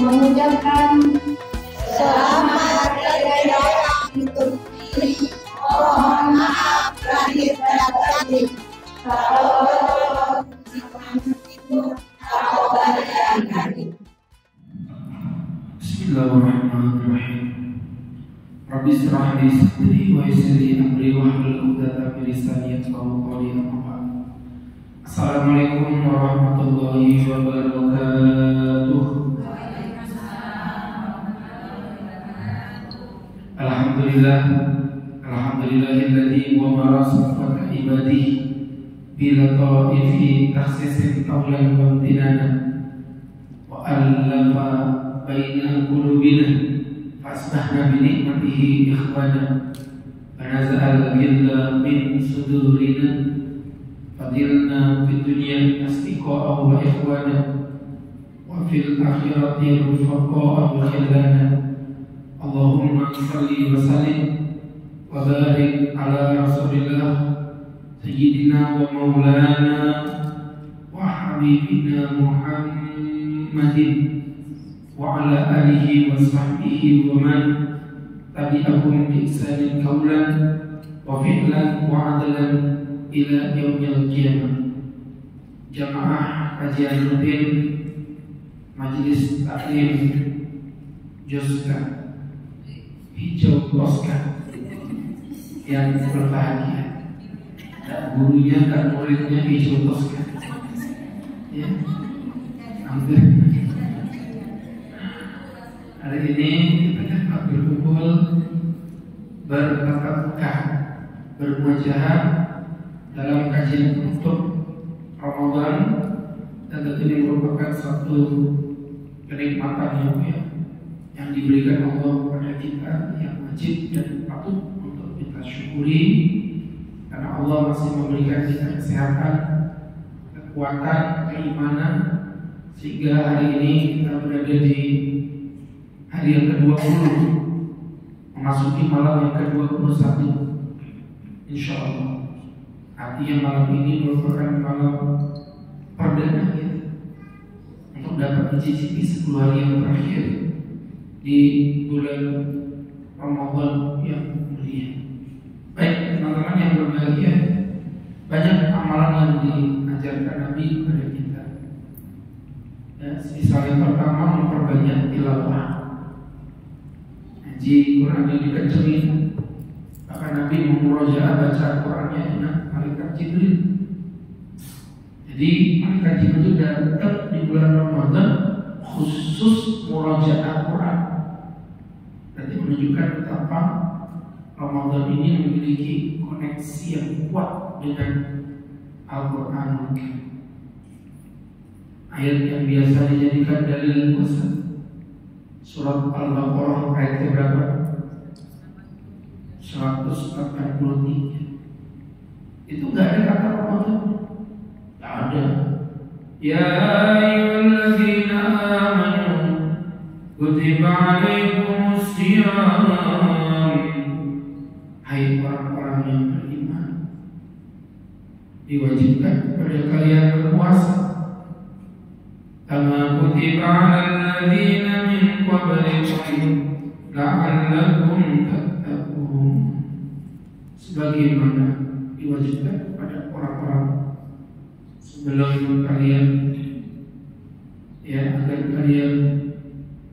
mengucapkan selamat hari raya Idul Fitri. Mohon maaf lahir dan batin. Bismillahirrahmanirrahim. Rabbi shrah li sadri wa yassir li amri wahlul 'uqdatam min lisani yafqahu qawli. Assalamualaikum warahmatullahi wabarakatuh. Alhamdulillahilladzi wa marasafat ibadihi bila ta'ifi takhsisin qawlan wa imtinana wa allafa baina qulubina fasbahna bi ni'matihi ikhwana wa naza'al ghilla min sudurina fadilna fid dunya asdiqa'a wa ikhwana wa fil akhirati rufaqa'a wa khillana. Allahumma salli wa sallim wa barik ala rasulillah sayyidina wa maulana wa habibina Muhammadin wa ala alihi wa sahbihi wa man tabi'ahum bi ihsanin qawlan wa fi'lan wa adalan ila yaumil qiyamah. Jamaah kajian rutin Majelis Taklim Joska Hijau Oscar yang berbahagia, dan gurunya dan muridnya hijau Oscar. Ya, hampir. Hari ini kita dapat berkumpul bertatap muka, bermuajahah dalam kajian untuk Ramadan, dan tentu ini merupakan suatu kenikmatan yang diberikan Allah kepada kita, yang wajib dan patut untuk kita syukuri, karena Allah masih memberikan kita kesehatan, kekuatan, keimanan, sehingga hari ini kita berada di hari yang ke-20, memasuki malam yang ke-21, insya Allah. Artinya malam ini merupakan malam perdana kita untuk dapat mencicipi 10 hari yang terakhir di bulan Ramadan yang mulia. Baik teman-teman yang berbahagia, banyak amalan yang diajarkan Nabi kepada kita. Ya, misalnya pertama, memperbanyak tilawah, ngaji Quran yang dikencengin. Bahkan Nabi memurojaah baca Qurannya dengan malaikat Jibril. Jadi malaikat Jibril itu datang di bulan Ramadan khusus murojaah Quran. Berarti menunjukkan betapa Ramadan ini memiliki koneksi yang kuat dengan Al-Quran. Ayat yang biasa dijadikan dalil puasa, surat Al-Baqarah ayat berapa? 183. Itu nggak ada kata Ramadan, nggak ada. Ya ayyuhalladzina amanu kutiba alaikumus shiyam. Hai orang-orang yang beriman, diwajibkan kepada kalian berpuasa. Kama kutiba alal ladzina min qablikum la'allakum tattaqun. Sebagaimana diwajibkan kepada orang-orang sebelum kalian, ya, agar kalian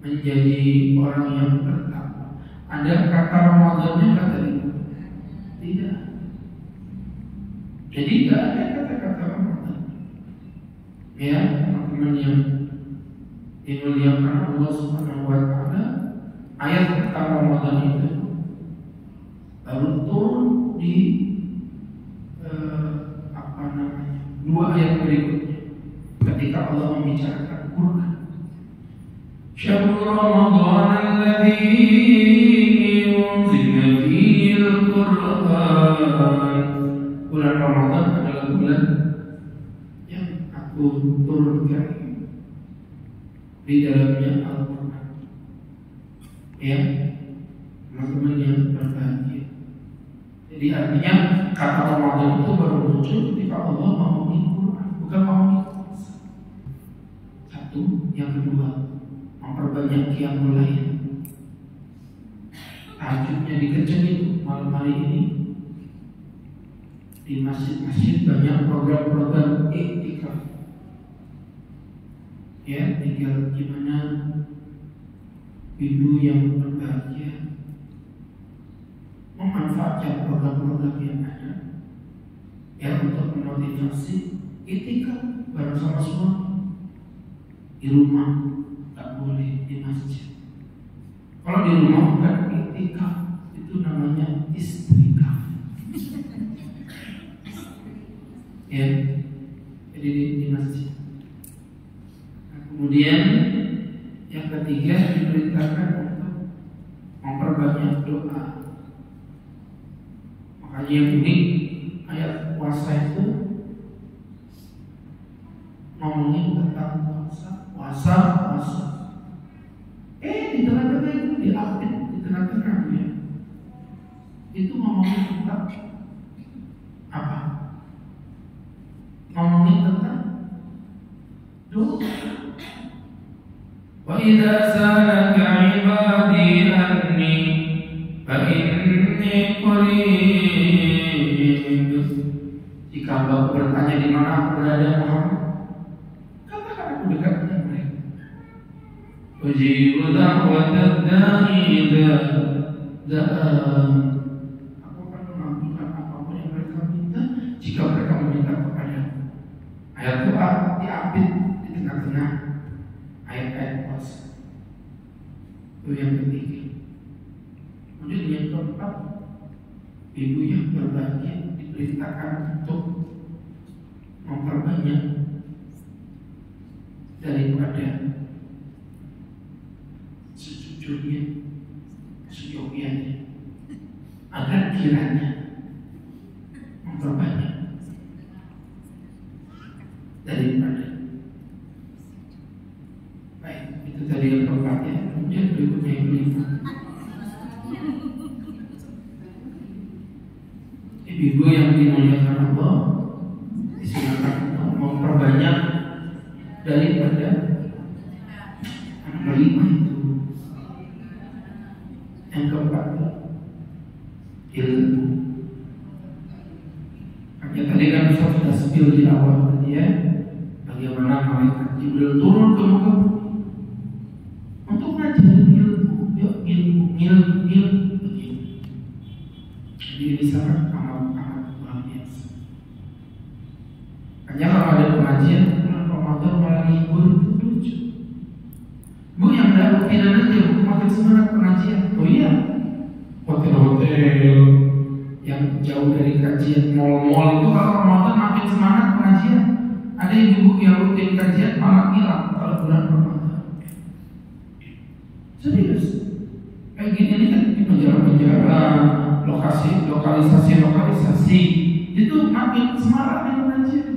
menjadi orang yang bertakwa. Ada kata Ramadannya, kata itu tidak. Jadi tidak ada kata-kata Ramadan. Ya, teman-teman yang dimuliakan Allah Subhanahu wa Ta'ala, ayat tentang Ramadan itu baru turun di dua ayat berikutnya, ketika Allah membicarakan Quran. Syahrul Ramadan alladzi unzila fihi al-Quran. Bulan Ramadan adalah bulan yang aku turunkan di dalamnya Al-Quran. Ya, teman-teman yang berbahagia. Jadi artinya kata Ramadan itu baru muncul ketika Allah ngomongin Quran, bukan ngomongin puasa. Satu, yang kedua, memperbanyak qiyamul lail. Tahajudnya dikencengin malam hari ini. Di masjid-masjid banyak program-program iktikaf. Ya, tinggal gimana ibu yang berbahagia memanfaatkan program-program yang ada ya untuk memotivasi iktikaf bareng sama semua. Di rumah tak boleh, di masjid. Kalau di rumah bukan iktikaf, itu namanya istrikaf. Ya, jadi di masjid. Nah, kemudian yang ketiga diperintahkan untuk memperbanyak doa. Makanya yang unik ayat puasa itu ngomongin tentang puasa. Di tengah-tengah itu diapit di tengah-tengah ya. Itu ngomongin tentang apa? Ngomongin tentang doa. Wa idza salaka ibadi anni fa inni qarib. Jika Anda bertanya di mana aku berada Muhammad, katakan aku dekat dengan mereka. Ujibu da'watad da'i idza da'an. Aku akan mengabulkan apapun yang mereka minta jika mereka meminta kepada. Ayat doa diapit di tengah-tengah ayat-ayat puasa. Itu yang ketiga. Kemudian yang keempat, ibu yang berbahagia diperintahkan untuk memperbanyak daripada sejujurnya, seyogianya, agar kiranya memperbanyak daripada. Baik, itu tadi yang keempat ya. Kemudian berikutnya yang kelima, ibu yang dimuliakan Allah disilakan untuk memperbanyak daripada yang kelima itu. Yang keempat, ilmu. Hanya tadi kan Ustaz sudah spill di awal tadi ya, bagaimana malaikat Jibril turun ke muka bumi untuk ngajarin ilmu, ilmu begini. Jadi ini sangat amat luar biasa. Hanya kalau ada pengajian bulan Ramadan malah libur itu lucu. Bu yang tidak rutinan aja, bu makin semangat pengajian. Oh iya, hotel-hotel yang jauh dari kajian, mal-mal itu kalau Ramadan makin semangat pengajian. Ada ibu yang rutin kajian malah hilang kalau bulan Ramadan. Serius, kayak gini nih kan di penjara-penjara, lokalisasi itu makin semangat yang pengajian.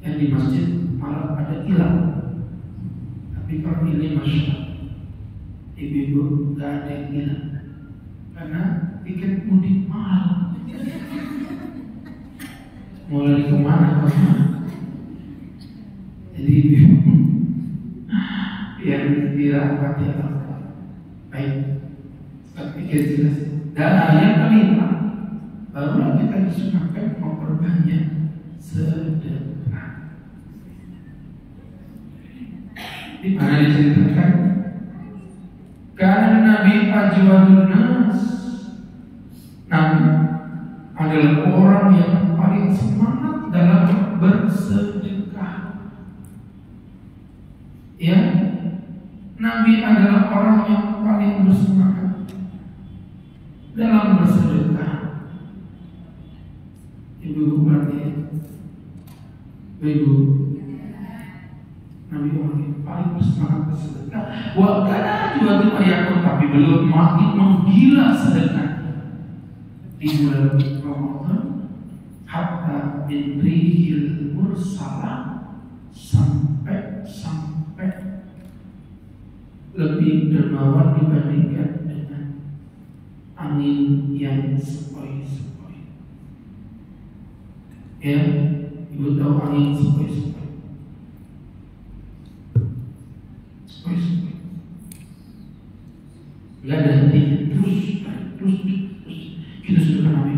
Yang di masjid malah ada hilang. Tapi kalau ini Masya Allah, ibu-ibu gak ada yang hilang karena tiket mudik mahal. Mulai kemana? Jadi ibu yang dirahmati Allah. Baik, saya pikir jelas. Dan yang kelima, barulah kita disunahkan memperbanyak sedekah. Di mana diceritakan karena Nabi ajwadun nas, Nabi adalah orang yang paling semangat dalam bersedekah. Ya, Nabi adalah orang yang paling bersemangat dalam bersedekah. Ibu berarti, ibu Nabi orang yang paling bersemangat bersedekah. Wakana juga ayatun, tapi belum makin menggila sedekah di bulan Ramadan. Hatta min rihil mursalah, sampai lebih dermawan dibandingkan dengan angin yang sepoi-sepoi. Ya, ibu tahu angin sepoi-sepoi. terus kita sudah Nabi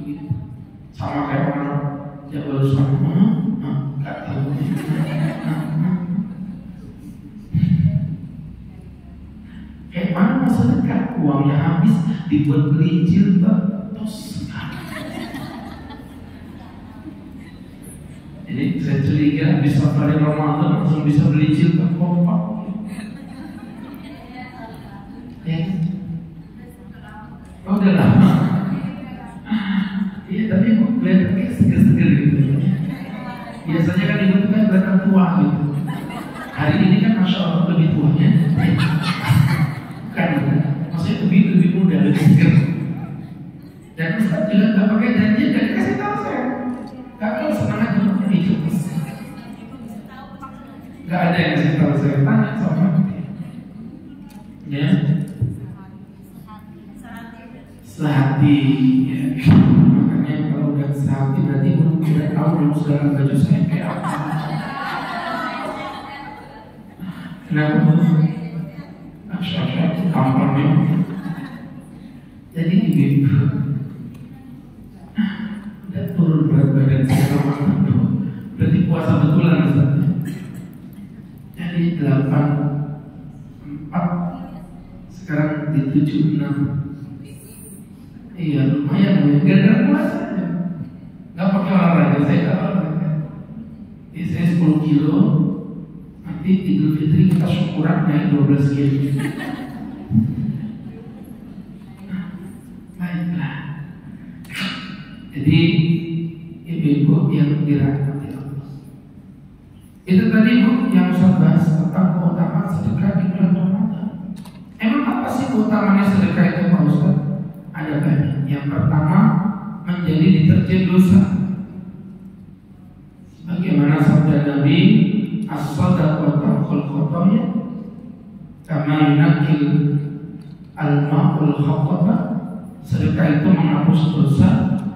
begitu. Sama kayak orang Jabal sama nggak tahu. Kayak mana masyarakat uangnya habis dibuat beli jilbab tos. Jadi saya curiga bisa pada Ramadan langsung bisa beli jilbab kompak. Ya, oh udah lama. Iya tapi kok kelihatannya seger-seger gitu. Biasanya kan ibu kan kelihatan tua gitu. Hari ini kan masya Allah lebih tuanya. Kan, maksudnya lebih muda, lebih seger. Dan Ustaz juga nggak pakai janji, dan kasih tahu saya. Kakak senang aja pakai itu. Nggak ada yang kasih tahu saya, tanya sama dia. Ya, sehati. Ya. Makanya kalau udah sehati berarti udah tahu dong segala baju saya kayak apa. Kenapa? Asyik kampanye. Jadi ibu udah turun berat badan saya lama. Berarti puasa betulan Ustaz. Jadi 84 sekarang di 76. Iya lumayan, gara-gara puasa aja. Nggak pakai olahraga, saya nggak olahraga. Jadi saya 10 kilo. Nanti Idul Fitri kita syukuran naik 12 kilo. Baiklah. Jadi ibu-ibu yang dirahmati Allah. Itu tadi Bu yang saya bahas tentang keutamaan sedekah di bulan Ramadan. Emang apa sih keutamanya sedekah itu Pak Ustaz? Ada banyak. Yang pertama menjadi deterjen dosa. Bagaimana sabda Nabi, as-sadaqatu tanqul khotoya kama yunqil al-ma'ul khataba. Sedekah itu menghapus dosa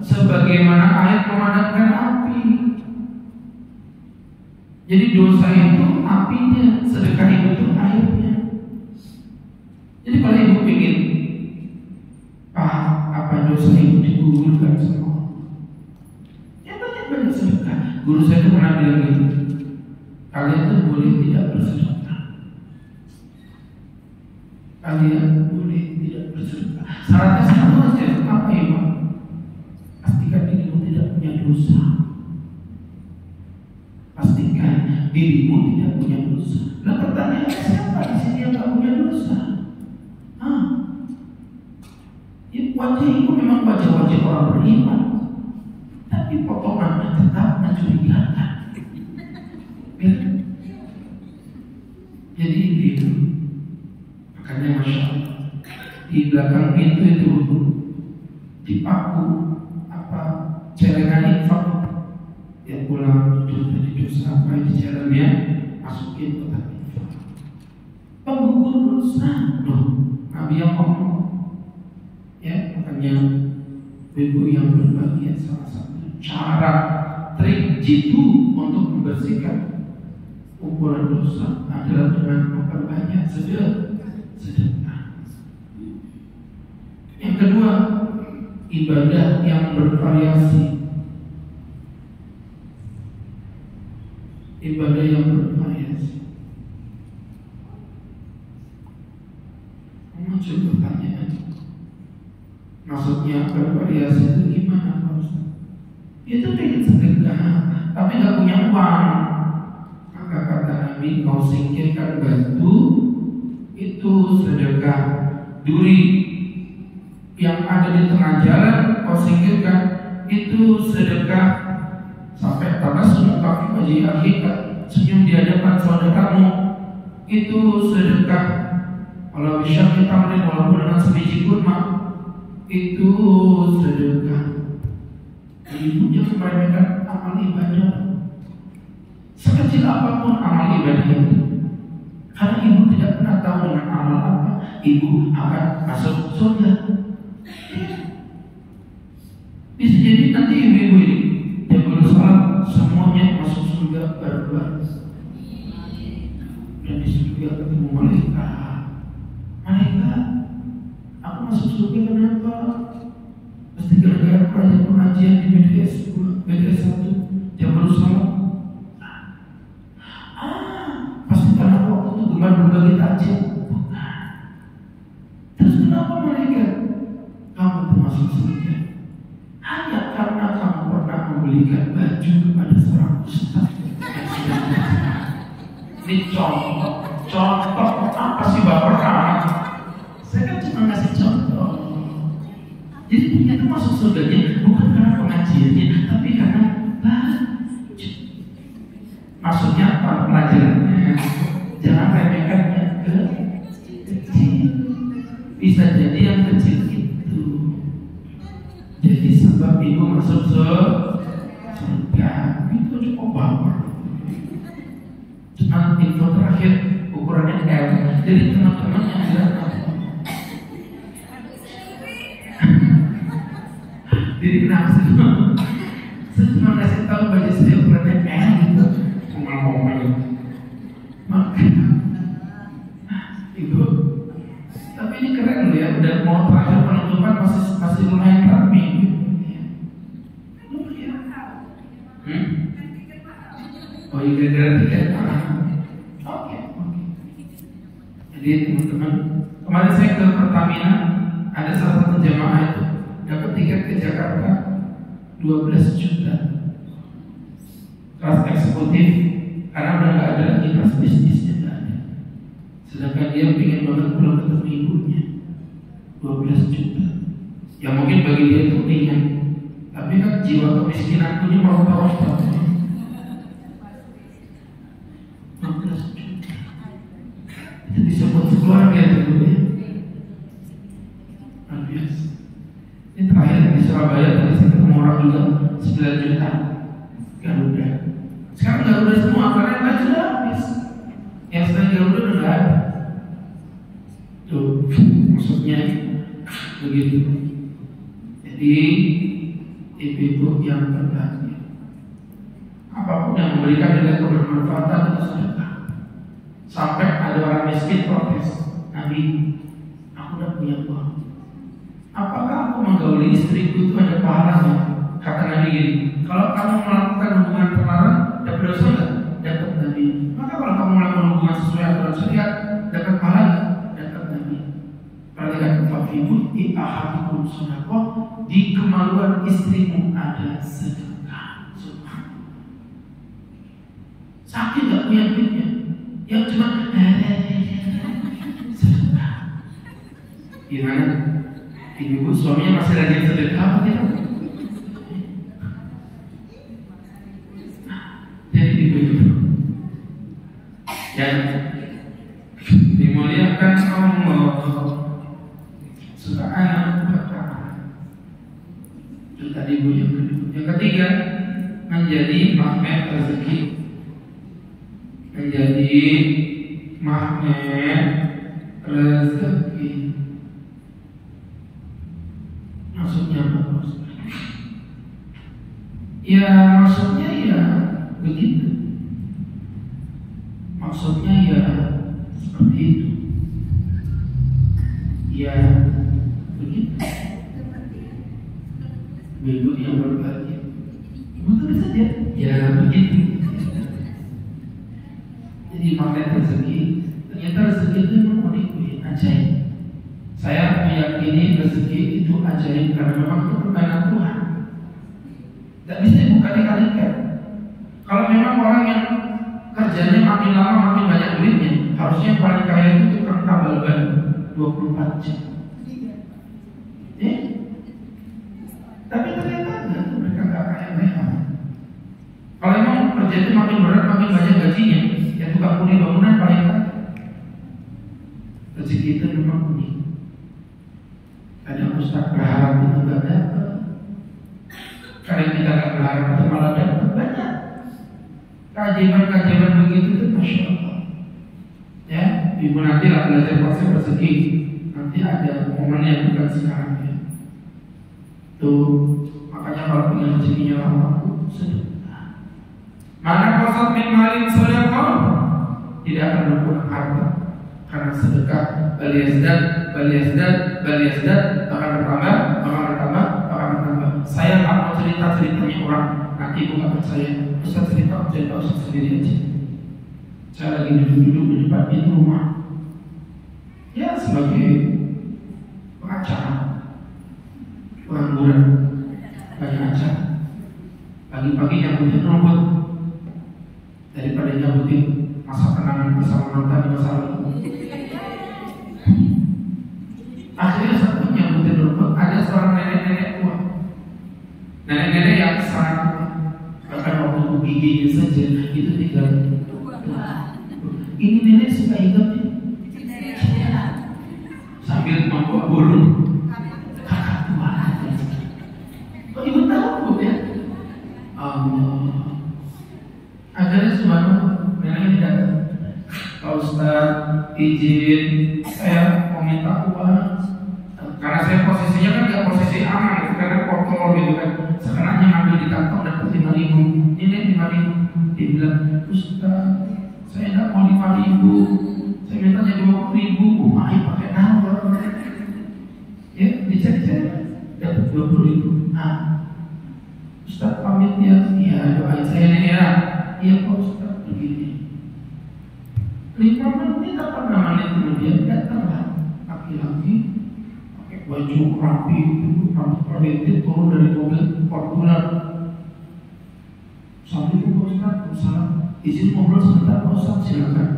sebagaimana air memadamkan api. Jadi dosa itu apinya, sedekah itu airnya. Jadi kalau ibu ingin apa dosa itu digugurkan semua, ya banyak sedekah. Guru saya itu pernah bilang gitu, kalian tuh boleh tidak bersedekah. Kalian boleh tidak bersedekah. Syaratnya satu aja, apa ya Pak? Pastikan dirimu tidak punya dosa. Pastikan dirimu tidak punya dosa. Nah pertanyaannya siapa di sini yang tidak punya dosa? Ya, wajah itu memang wajah-wajah orang beriman, tapi potongannya tetap mencurigakan. Ya. Jadi itu makanya Masya Allah di belakang pintu itu dipaku apa celengan infak. Ya pulang dari dosa apa di jalannya masukin kotak infak. Penggugur dosa loh, Nabi yang ngomong. Ya makanya ibu yang berbahagia salah satu cara trik jitu untuk membersihkan ukuran dosa adalah dengan memperbanyak sedekah. Yang kedua, ibadah yang bervariasi. Ibadah yang bervariasi. Muncul pertanyaan, maksudnya bervariasi itu gimana Pak Ustaz? Itu pengen sedekah, tapi nggak punya uang. Maka kata Nabi, kau singkirkan batu itu sedekah. Duri yang ada di tengah jalan kau singkirkan itu sedekah. Sampai tabassum kaki wajhi akhika, senyum di hadapan saudaramu itu sedekah. Kalau bisa kita melihat walaupun dengan sebiji kurma itu sedekah. Ibu jangan meremehkan amal ibadah. Sekecil apapun amal ibadah itu, karena ibu tidak pernah tahu dengan amal apa ibu akan masuk surga. Bisa jadi nanti ibu-ibu ini yang berusaha semuanya masuk surga bareng-bareng. Dan di surga ketemu malaikat. masuk surga kenapa? Pasti gara-gara pengajian di BDS 1 yang baru salat. Pasti karena waktu itu gemar berbagi takjil. Terus kenapa mereka? Kamu termasuk surga hanya karena kamu pernah membelikan baju kepada seorang ustaz. Ini contoh apa sih bapak? Saya kan cuma ngasih contoh. Jadi ternyata masuk surganya bukan karena pengajiannya, tapi karena baju. Maksudnya apa pelajarannya? Jangan remehkan yang kecil. Bisa jadi yang kecil itu jadi sebab ibu masuk surga. Itu cukup baper. Cuma info terakhir ukurannya L. Jadi teman-teman yang bilang jadi kenapa sih? Saya cuma kasih tahu baju saya ukurannya L gitu. Ngomong-ngomong maka ibu, tapi ini keren loh ya. Dan mau terakhir penutupan masih lumayan rapi. Oh iya, gara-gara tiket. Oke. Jadi teman-teman, kemarin saya ke Pertamina, ada salah satu jamaah itu dapat tiket ke Jakarta 12 juta kelas eksekutif, karena udah nggak ada lagi kelas bisnisnya, nggak ada. Sedangkan dia pengen banget pulang ketemu ibunya. 12 juta. Ya mungkin bagi dia itu ringan, tapi kan jiwa kemiskinan punya mau tahu. 16 juta. Itu bisa buat keluarga itu ya. Luar biasa. Ini terakhir di Surabaya tadi saya ketemu orang juga 9 juta Garuda. Sekarang Garuda semua karena yang lain sudah habis. Yang selain Garuda udah nggak ada. Tuh, maksudnya begitu. Jadi ibu-ibu yang berbahagia, apapun yang memberikan nilai kebermanfaatan itu sedekah. Sampai ada orang miskin protes, Nabi, aku udah punya uang, apakah aku menggauli istriku itu ada pahalanya? Kata Nabi gini, kalau kamu melakukan hubungan terlarang dapat dosa nggak? Dapat Nabi. Maka kalau kamu melakukan hubungan sesuai aturan syariat dapat pahala nggak? Dapat Nabi. Perhatikan fafibu di ahadikum sedekah, di kemaluan istrimu ada sedekah. Subhanallah. Sakit nggak punya duitnya, yang cuma sedekah. Gimana? Ibu suaminya masih rajin sedekah apa tidak? Jadi ibu-ibu yang dimuliakan Allah Subhanahu wa ta'ala. Itu tadi ibu yang kedua. Yang ketiga, menjadi magnet rezeki. Menjadi magnet rezeki. Maksudnya apa? Ya maksudnya ya begitu. Maksudnya ya seperti itu. Ya begitu. Ibu yang berbahagia. Ibu tulis saja. Ya begitu. Jadi magnet rezeki. Ternyata rezeki itu memang unik, ajaib. Saya meyakini rezeki itu ajaib karena memang itu permainan Tuhan. Tidak bisa dibuka dikalikan. Kalau memang orang yang kerjanya makin lama makin banyak duitnya, harusnya paling kaya itu tukang tambal ban 24 jam. Tapi ternyata enggak, mereka nggak kaya memang. Kalau memang kerja itu makin berat, makin banyak gajinya, ya tukang kuli bangunan paling kaya. Rezeki itu memang unik. Kadang Ustaz berharap itu nggak dapat. Kadang kita nggak berharap itu malah dapat banyak. Keajaiban begitu itu Masya Allah. Ya, ibu nanti lah belajar konsep rezeki. Nanti ada momen yang bukan sekarang ya. Tuh, makanya kalau punya rezekinya lama, sedekah. Mana kosong min malin sedekah tidak akan berkurang harta, karena sedekah baliasdan baliasdat akan bertambah. Saya nggak mau cerita-ceritanya orang, nanti ibu nggak percaya. Ustaz cerita Ustaz sendiri aja. Saya lagi duduk di depan pintu rumah, ya sebagai pengacara, pengangguran, banyak acara. Pagi-pagi nyabutin rumput daripada nyabutin masa kenangan bersama mantan di masa lalu. Akhirnya satu nyabutin rumput, ada seorang nenek-nenek tua, nenek-nenek yang sangat tua, bahkan waktu giginya saja itu tinggal. Ini nenek suka hidupnya sambil membawa burung kakak tua. Kok ibu tahu ya? Allah. Akhirnya subhanallah nenek datang. Pak Ustaz izin saya mau minta uang. Karena saya posisinya kan nggak posisi aman gitu, karena kotor gitu kan. Sekarangnya ngambil di kantong dapat 5.000. Ini 5.000. Dia bilang, Ustaz saya nggak mau 5.000. Saya mintanya 20.000. Main pakai nawar. Ya dicek-cek dapat 20.000. Ustaz pamit ya, iya doain saya nih ya. Iya Pak Ustaz begini. 5 menit apa 6 menit kemudian datanglah laki-laki pakai baju rapi, rambut pendek turun dari mobil Fortuner. Assalamualaikum Pak Ustaz, salam. Izin ngobrol sebentar Pak Ustaz, silakan.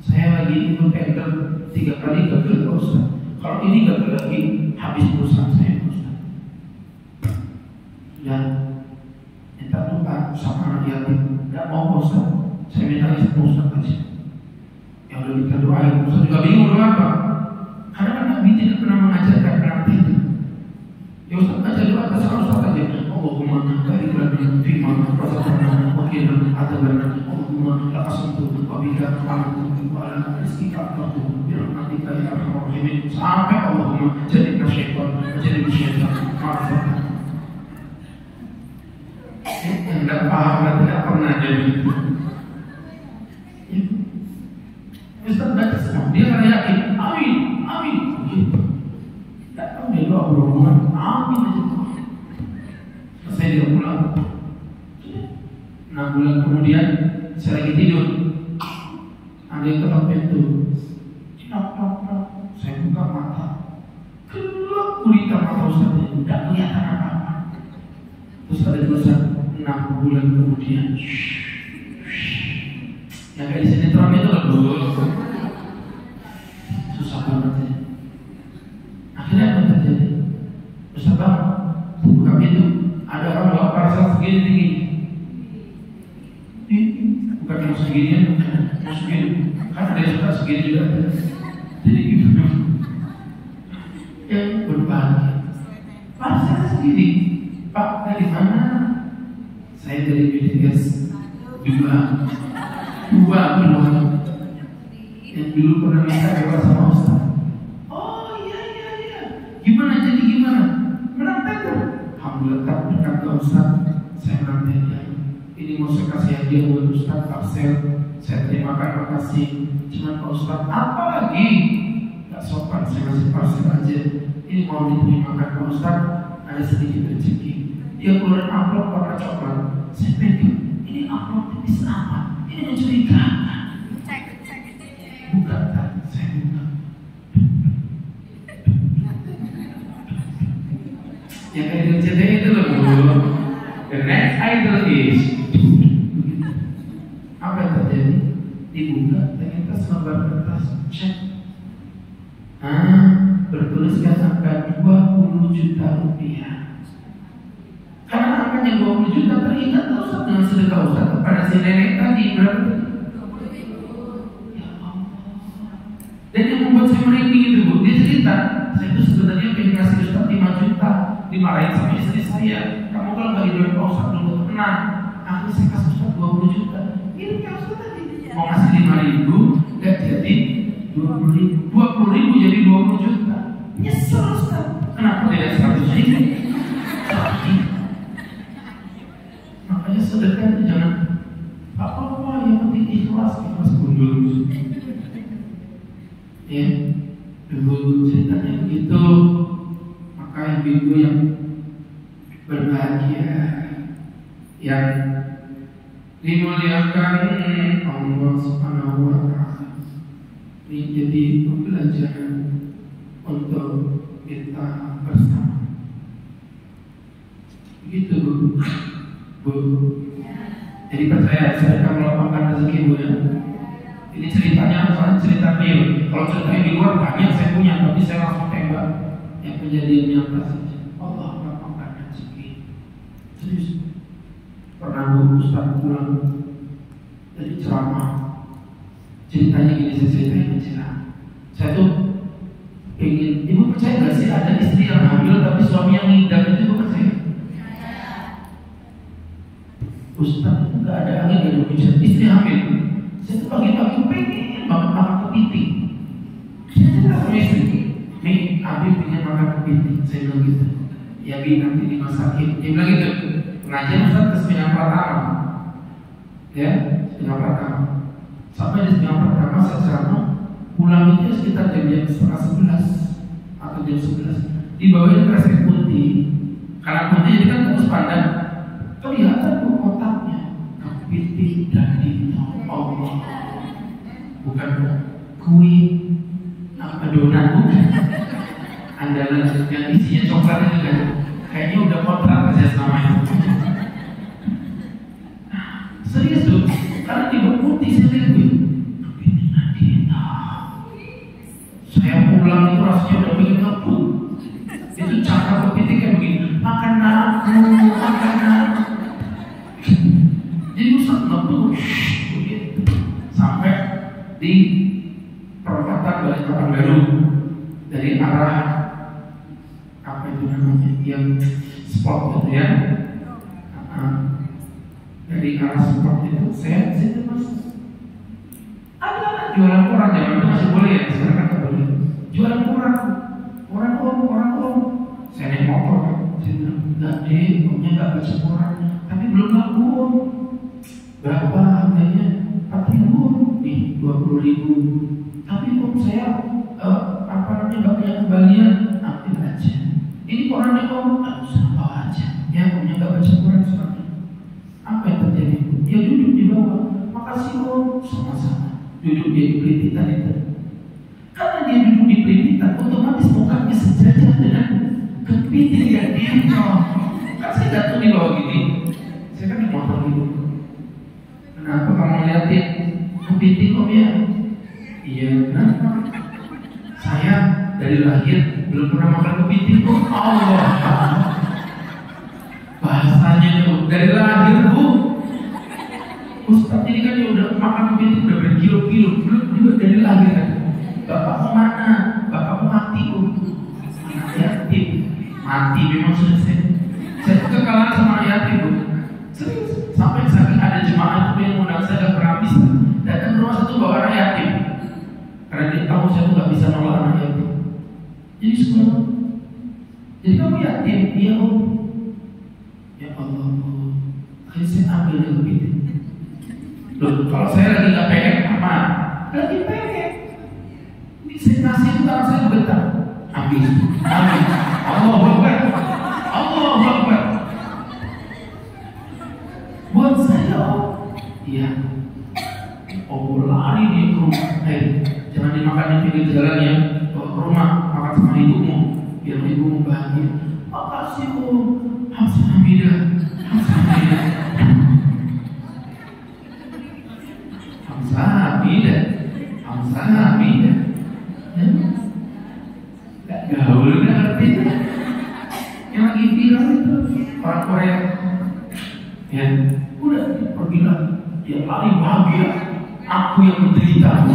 Saya lagi ikut tender 3 kali gagal Pak Ustaz. Kalau ini gagal lagi habis perusahaan saya Pak Ustaz. Dan minta doa sama anak yatim. Tidak mau Pak Ustaz, saya minta izin Pak Ustaz aja. Ya udah kita doain. Ustaz juga bingung doa apa. Karena kan Nabi tidak pernah mengajarkan berarti itu. Ya Ustaz aja doa terserah Ustaz aja. Allahumma barik lana fi ma razaqtana wa qina adzabannar. Allahumma laqasamtu wa bika amantu wa ala rizqika aqtu bi rahmatika ya arhamar rahimin. Sampai Allahumma jadikan syaitan ma'afat. Yang tidak paham dan tidak pernah jadi Ustaz baca semua, dia kan yakin, amin. Tak tahu dia doa berhubungan, amin aja. Selesai dia pulang. 6 bulan kemudian saya lagi tidur, ada yang ketok pintu. Saya buka mata, gelap gulita mata Ustaz, tidak kelihatan apa-apa. Terus ada tulisan 6 bulan kemudian. Yang kayak di sinetron itu loh, susah banget ya. Akhirnya apa terjadi? Ustaz bang, buka pintu, ada orang bawa parcel segini tinggi. Bukan yang segini, yang segini. Kan ada yang suka segini juga. Jadi gitu. Yang berbagi parcel segini. Pak, dari mana? Saya dari BTS juga. 2 bulan. Yang dulu pernah minta bebas sama Ustaz. Oh iya. Gimana jadi gimana? Menang tender. Alhamdulillah tak berkat Ustaz. Saya menang tender. Ini mau saya kasih hadiah buat Ustaz parcel. Saya terima kasih. Cuman Pak Ustaz apa lagi? Gak sopan saya kasih parcel aja. Ini mau diterima Pak Ustaz. Ada sedikit rezeki. Dia keluar amplop warna coklat. Saya pegang, ini amplop tipis amat. Ini mencurigakan. Buka tak, saya buka. Yang kayak di CTI itu loh. The next idol is. Apa yang terjadi? Dibuka, ternyata selembar kertas cek. Bertuliskan angka 20 juta rupiah. Karena angkanya 20 juta teringat Ustaz dengan sedekah Ustaz kepada si nenek tadi berapa? Ya Allah. Dan yang membuat saya merinding itu Bu, dia cerita, saya itu sebenarnya pengen kasih Ustaz 5 juta, dimarahin sama istri saya. Kamu kalau nggak didoain Pak Ustaz belum tenang. Akhirnya saya kasih Ustaz 20 juta. Ini Pak Ustaz tadi mau ngasih 5.000, nggak jadi 20.000 jadi 20 juta. Nyesel Ustaz. Kenapa tidak 100.000? Makanya sedekah itu jangan apa-apa, yang penting ikhlas gundul. Ya, dulu cerita ibu yang berbahagia, yang dimuliakan Allah Subhanahu wa Ta'ala. Ini jadi pembelajaran untuk kita bersama. Begitu Bu. Jadi percaya saya akan melapangkan rezeki Bu ya. Ini ceritanya soalnya cerita real. Kalau ceritanya di luar banyak saya punya, tapi saya langsung tembak yang kejadian nyata saja. Allah melapangkan rezeki. Serius. Pernah Bu Ustaz pulang dari ceramah, ceritanya gini, saya ceritain aja. Saya tuh pengen, ibu percaya gak sih ada istri yang hamil tapi suami yang ngidam itu, ibu percaya? Ustaz itu gak ada angin, gak ada hujan, istri hamil. Saya tuh pagi-pagi pengen banget makan kepiting. Saya cerita sama istri, nih Abi pengen makan kepiting. Saya bilang gitu, ya Bi nanti dimasakin. Dia bilang gitu, pengajian Ustaz ke Sembilan Pratama, ya Sembilan Pratama. Sampai di Sembilan Pratama saya ceramah, pulang itu sekitar jam 10:30 atau jam 11. Dibawain kresek putih, karena putih jadi kan fokus pandang. Kelihatan tuh kotaknya kepiting dan dito. Allah, bukan kue adonan, bukan andalan yang isinya coklat itu kan. Kayaknya udah kontrak aja selama itu. Serius tuh, karena di putih saya lihat tuh kepiting dan dito. Saya pulang itu rasanya udah bikin ngebut. Itu cara kepiting kayak begini, makan aku, makan aku. Jadi Ustaz ngebut begitu sampai di perempatan Balikpapan baru dari arah apa itu namanya yang spot itu ya, dari arah spot itu saya situ mas ada jualan koran, zaman itu masih boleh ya, sekarang kan nggak boleh jualan koran, orang om saya naik motor kan, saya bilang enggak deh, omnya nggak baca koran tapi belum laku om. Berapa harganya? 4.000 nih, 20.000. Tapi om saya apa namanya nggak punya kembalian, ambil aja. Ini korannya om, nggak usah bawa aja. Ya omnya nggak baca koran soalnya. Apa yang terjadi? Dia duduk di bawah. Makasih om, sama-sama. Duduk dia di pelimpitan itu. Karena dia duduk di pelimpitan, otomatis mukanya sejajar dengan kepiting yang dia kan saya jatuh di bawah gini. Saya kan di motor gitu. Kenapa kamu liatin kepiting om ya? Iya, kenapa? Saya dari lahir belum pernah makan kepiting om. Allah, bahasanya tuh dari lahir Bu. Ustaz ini kan dia udah makan kepiting udah berkilo-kilo, belum juga dari lahir kan. Bapakmu mana? Bapakmu mati Bu. Yatim, mati memang sudah saya kekalahan sama yatim Bu. Serius, sampai saking ada jemaah itu yang undang saya ke Keramis, datang ke rumah saya tuh bawa anak yatim, karena dia tahu saya tuh nggak bisa nolak anak yatim. Jadi semua, jadi kamu yatim, iya om. Ya Allah, akhirnya saya ambil yang begitu. Loh, kalau saya lagi nggak pengen apa? Lagi pengen. Ini saya nasi itu tangan saya getar, ambil. Allahu Akbar, Allahu Akbar. Buat saya om, iya. Oh lari dia ke rumah, jangan dimakan di pinggir jalan ya. Bawa ke rumah, makan sama ibumu, biar ibumu bahagia. Makasih om, Hamzah Hamidah. Gak gaul, gak ngerti. Yang lagi viral itu orang Korea. Ya, udah pergilah dia lari bahagia, aku yang menderita.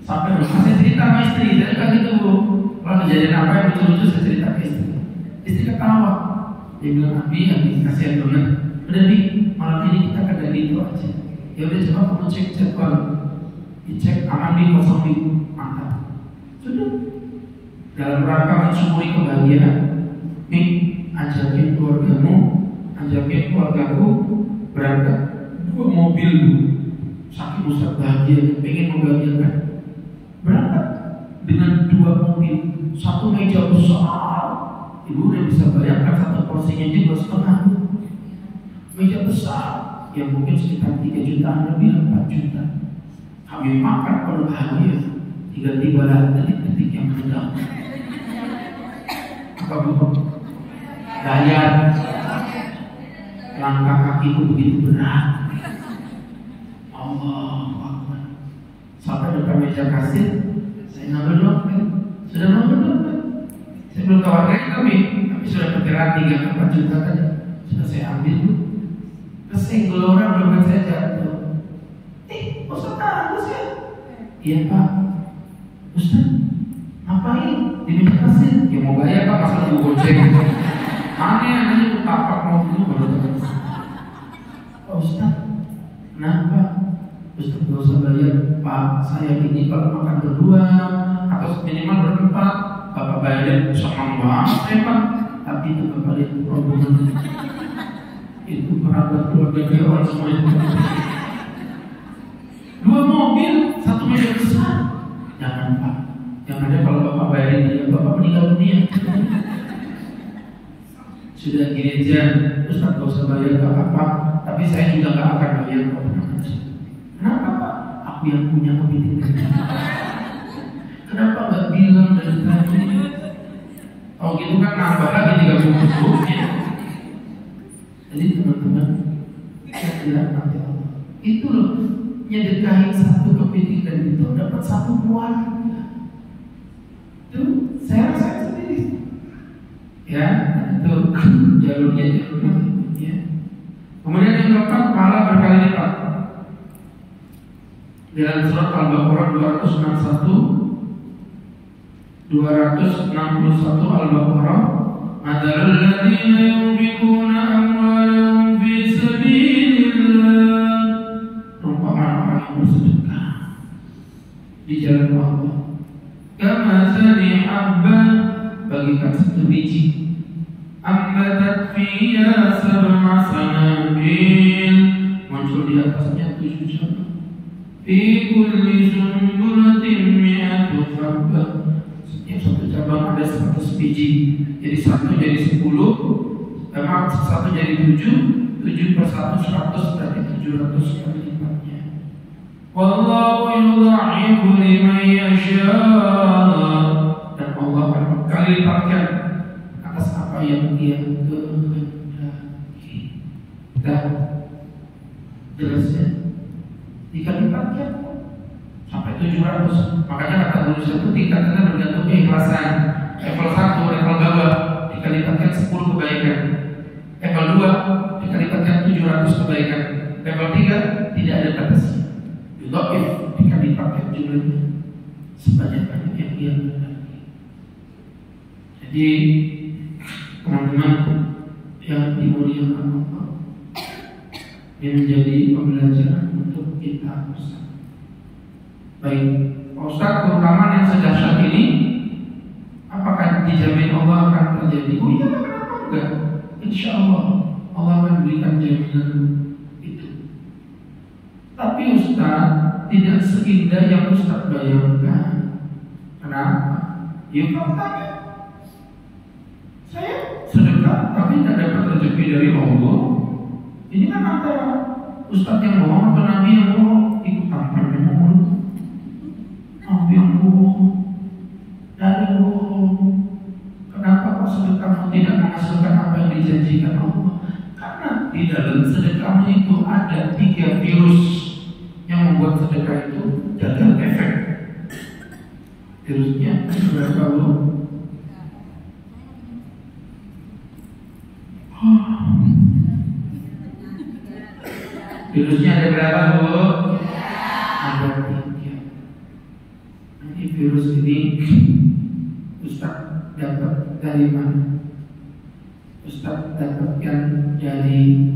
Sampai rumah saya cerita sama istri, saya kan gitu Bu. Kalau kejadian apa yang lucu-lucu saya cerita ke istri. Istri ketawa, dia bilang Abi kasihan banget. Udah Bi, malam ini kita ke itu aja. Ya udah coba kamu cek jadwal, dicek aman Bi, kosong Bi, mantap. Sudah. Dalam rangka mensyukuri kebahagiaan, nih ajakin keluargamu, ajakin keluargaku berangkat 2 mobil saking Ustaz bahagia, pengen membahagiakan, berangkat dengan 2 mobil satu meja besar. Ibu udah bisa bayangkan satu porsinya aja 2,5. Meja besar yang mungkin sekitar 3 jutaan lebih, 4 juta. Kami makan kalau bahagia. Tiba-tiba lah detik-detik yang menendang. Apa bu? Bayar. Langkah kakiku begitu berat. Allah Akbar. Sampai depan meja kasir, saya ngambil dompet. Sudah ngambil dompet. Saya belum tawarkan tapi sudah perkiraan 3-4 juta tadi. Sudah saya ambil dulu. Kesenggol orang dompet saya jatuh. Ustaz bagus ya? Iya Pak. Ustaz, ngapain? Di meja kasir? Ya mau bayar Pak, masa mau goceng? Aneh aja tapak mau dulu baru terus. Ustaz, kenapa? Ustaz gak usah bayar Pak. Saya ini kalau makan berdua atau minimal berempat, Bapak bayarin sama banget Pak. Tapi itu Bapak lihat rombongan itu kerabat keluarga Fir'aun semuanya. 2 mobil, 1 meja besar. Jangan Pak. Yang ada kalau Bapak bayarin dia, Bapak meninggal dunia. Sudah gini aja, Ustaz gak usah bayar gak apa-apa. Tapi saya juga gak akan bayar. Kenapa Pak? Aku yang punya kepiting. Kenapa gak bilang dari tadi? Oh gitu kan nambah lagi 3 bungkus ya. Jadi teman-teman, saya bilang nanti Allah itu loh, nyedekahin 1 kepiting dan itu dapat 1 keluarga. Itu saya rasain sendiri. Ya, itu jalurnya ya. Kemudian yang keempat, pahala berkali lipat. Dalam surat Al-Baqarah 261 Al-Baqarah, Madzalul ladzina yunfiquna amwalahum fi sabilillah. Perumpamaan orang yang bersedekah di jalan Allah. Kamatsali habban, bagikan 1 biji. Ambatat fiha 7 sanabil, muncul di atasnya 7 cabang. Fi kulli sunbulatin mi'atu habbah, setiap 1 cabang ada 100 biji. Jadi 1 jadi 10, 1 jadi 7, 7 per 1 100, berarti 700 kali lipatnya. Wallahu yudha'ifu liman yasha', dan Allah akan berkali lipatkan atas apa yang Dia kehendaki. Dan jelasnya dikali lipatkan sampai 700. Makanya kata guru itu tingkatnya bergantung keikhlasan. Level 1, level bawah dikali lipatkan 10 kebaikan. Level 2 dikali lipatkan 700 kebaikan. Level 3 tidak ada batasnya. Yudha'if dikali lipatkan jumlahnya sebanyak-banyak yang Dia kehendaki. Jadi teman-teman yang dimuliakan Allah, ini menjadi pembelajaran untuk kita bersama. Baik, Ustaz, keutamaan yang sedahsyat ini apakah dijamin Allah akan terjadi? Oh iya, kenapa enggak? Insya Allah Allah akan berikan jaminan itu. Tapi Ustaz, tidak seindah yang Ustaz bayangkan. Kenapa? Ya faktanya saya sedekah tapi tidak dapat rezeki dari Allah. Ini kan antara Ustaz yang bohong atau Nabi yang bohong. Ikut tampar yang bohong, Nabi yang bohong, dari bohong. Kenapa kok sedekahmu tidak menghasilkan apa yang dijanjikan Allah? Karena di dalam sedekahmu itu ada 3 virus yang membuat sedekah itu gagal efek. Virusnya berapa Bu? Virusnya ada berapa Bu? Ada 3. Ini virus ini Ustaz dapat dari mana? Ustaz dapatkan dari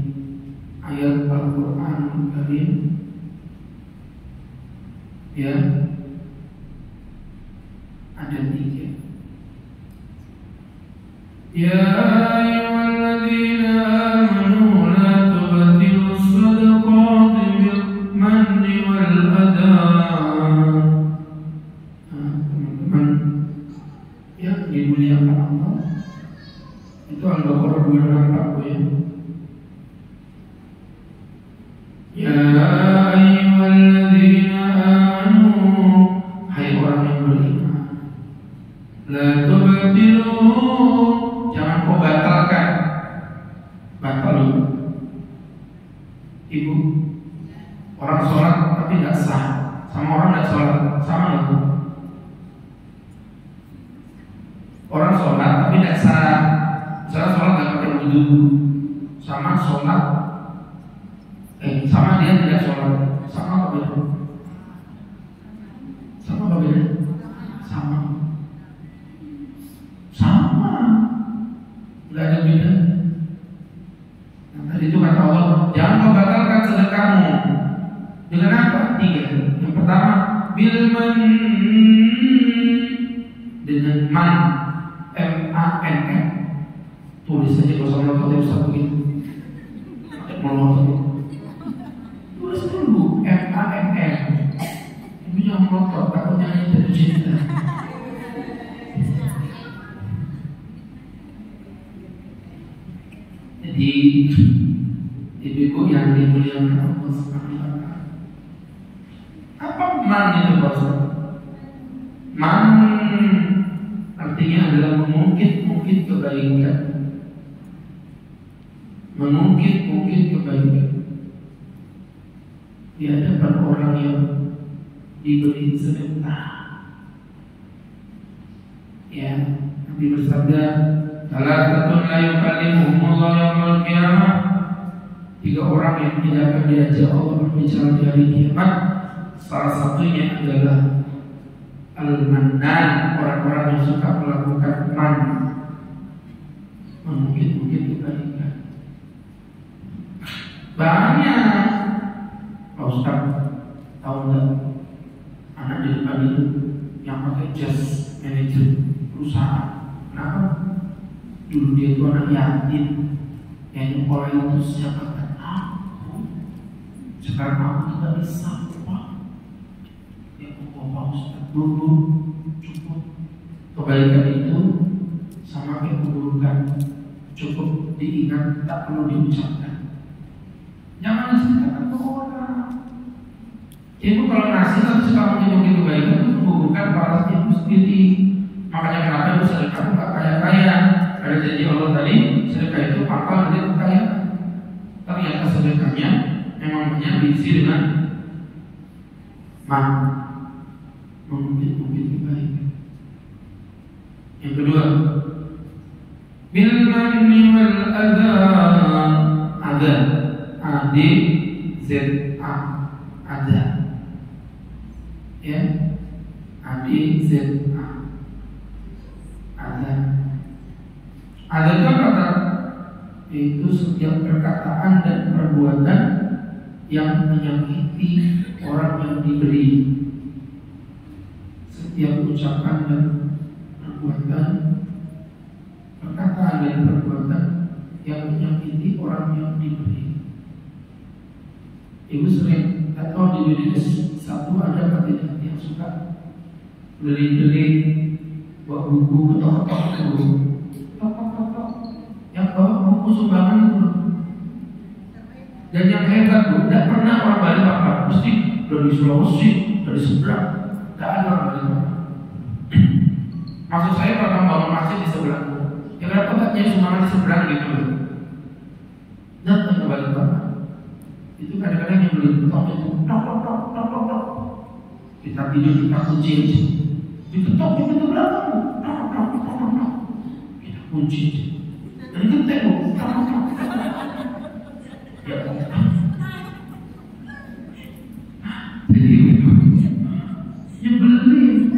ayat Al-Quran Karim. Ya, ada 3. Ya ayyuhalladzina amanu la tubtilu shadaqati bil manni wal adha. Teman-teman yang dimuliakan Allah. Itu Al-Baqarah 264 ya. Ya ayyuhalladzina amanu, hai orang yang beriman, la tubtilu, jangan kau batalkan. Batal ibu, orang sholat tapi tidak sah, sama orang tidak sholat sama itu. Orang sholat tapi tidak sah, misalnya sholat tidak pakai wudhu, sama sholat sama dia tidak sholat, sama apa beda? Sama apa beda? Sama, sama, nggak ada beda. Nah, tadi itu kata Allah, jangan kau batalkan sedekahmu. Dengan apa? 3. Yang pertama, bilman, dengan man, M-A-N-N. Tulis saja kalau sama kau tidak usah begitu. Melotot. Tulis dulu M-A-N-N. Ini yang melotot, takutnya ini jatuh cinta. Jadi ibu-ibu yang dimuliakan Allah Subhanahu wa taala. Apa man itu bos? Man artinya adalah mengungkit kebaikan. Mengungkit kebaikan di hadapan orang yang diberi sedekah. Ya, Nabi bersabda, "Salatun la yukallimuhumullahu yaumil qiyamah." 3 orang yang tidak akan diajak Allah berbicara di hari kiamat. Salah satunya adalah al-mannan, orang-orang yang suka melakukan man, mengungkit kebaikan. Banyak. Pak Ustaz tahu nggak anak di depan itu yang pakai jas manajer perusahaan? Kenapa? Dulu dia itu anak yatim, yang nyekolah itu siapa? Aku. Sekarang aku tidak bisa, Pak. Ya Allah, Pak Ustaz, dulu cukup. Kebaikan itu sama kayak keburukan, cukup diingat, tak perlu diucapkan. Jangan diceritakan ke orang. Ibu kalau ngasih tapi suka mungkin kebaikan itu membubuhkan pahala ibu sendiri. Makanya kenapa ibu sedekah nggak kaya-kaya? Ada janji Allah tadi, sedekah itu pangkal dari kekayaan. Tapi atas sedekahnya memang diisi dengan mungkin kebaikan. Yang kedua, bil manni wal adha, ada A-D-Z-A, ada, ya, A-D-Z-A, ada itu kata itu setiap perkataan dan perbuatan yang menyakiti orang yang diberi, setiap ucapan dan perbuatan, perkataan dan perbuatan yang menyakiti orang yang diberi. Ibu sering atau di dunia satu ada apa tidak yang suka beli buat buku ketok-ketok yang bawa buku sumbangan itu. Dan yang hebat Bu, tidak pernah orang Balikpapan, mesti dari Sulawesi, dari seberang, tidak ada orang Balikpapan. Maksud saya kalau bangun masjid di seberang, ya kenapa nggak jadi sumbangan di seberang gitu? Datang ke Balikpapan. Itu kadang-kadang yang beli ketok itu tok. Kita tidur kita kunci, diketok di pintu belakang, tok. Kita kunci, dan itu tembok, tok. Ya, jadi ya beli.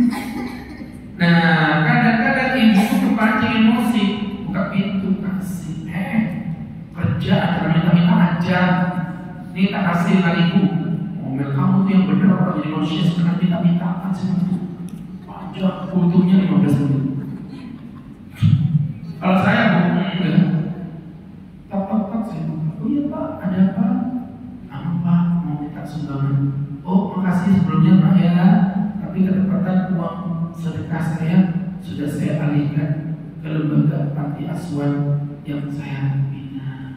Nah, kadang-kadang ibu kepancing emosi, buka pintu kasih, kerja aja minta aja. Ini tak kasih kaliku. Ngomel kamu tuh yang bener orang jadi manusia sekarang minta apa sih itu? Pajak butuhnya 15 menit. Kalau saya enggak. Tak saya bilang, oh iya Pak, ada apa? Pak mau minta sumbangan. Oh makasih sebelumnya Pak ya. Tapi ketepatan uang sedekah saya sudah saya alihkan ke lembaga panti asuhan yang saya bina.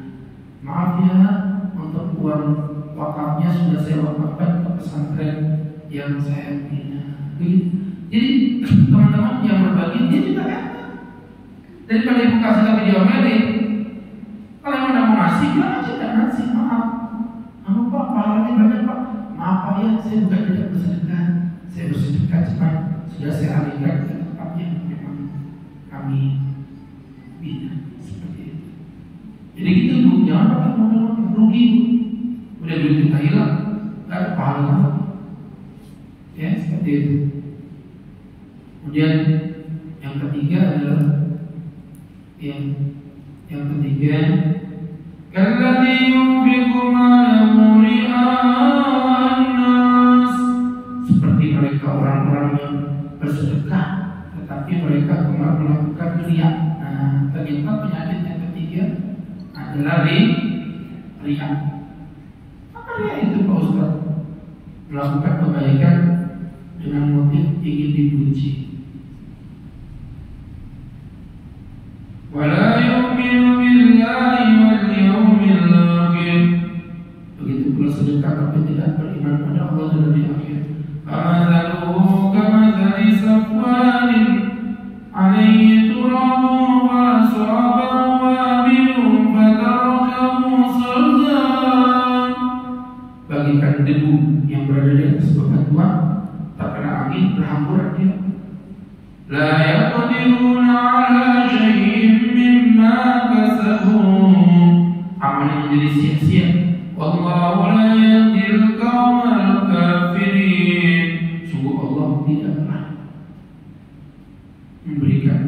Maaf ya, untuk uang wakafnya sudah saya wakafkan ke pesantren yang saya bina. Jadi teman-teman yang berbagi dia juga enak. Daripada ibu kasih tapi diomelin. Kalau yang mau ngasih, bilang aja dan ngasih. Maaf, Pak, pahalanya banyak Pak. Maaf Pak ya, saya bukan tidak bersedekah. Saya bersedekah cuma sudah saya alihkan ke tempat yang memang kami bina seperti itu. Jadi gitu Bu, jangan pakai modal rugi. Udah duit kita hilang, nggak ada pahala. Ya seperti itu. Kemudian yang ketiga adalah yang ketiga, kalladzi yunfiqu malahu ria'an-nas, seperti mereka orang-orang yang bersedekah tetapi mereka melakukan riya. Nah, ternyata penyakit yang ketiga adalah riya. Apa riya itu Pak Ustaz? Melakukan kebaikan dengan motif ingin dipuji. Wala yu'minu billahi wal yawmil akhir. Begitu pula sedekah tapi tidak beriman pada Allah dan hari akhir. Famathaluhu kamathali safwanin alayhi turabu wa asabahu wabilun fatarakahu saldan. Bagikan debu yang berada di atas bebatuan, terkena angin berhamburan dia. La yaqdiruna ala syai'in mimma kasabu, amalnya menjadi sia-sia. Wallahu la yahdil qaumal kafirin, sungguh Allah tidaklah memberikan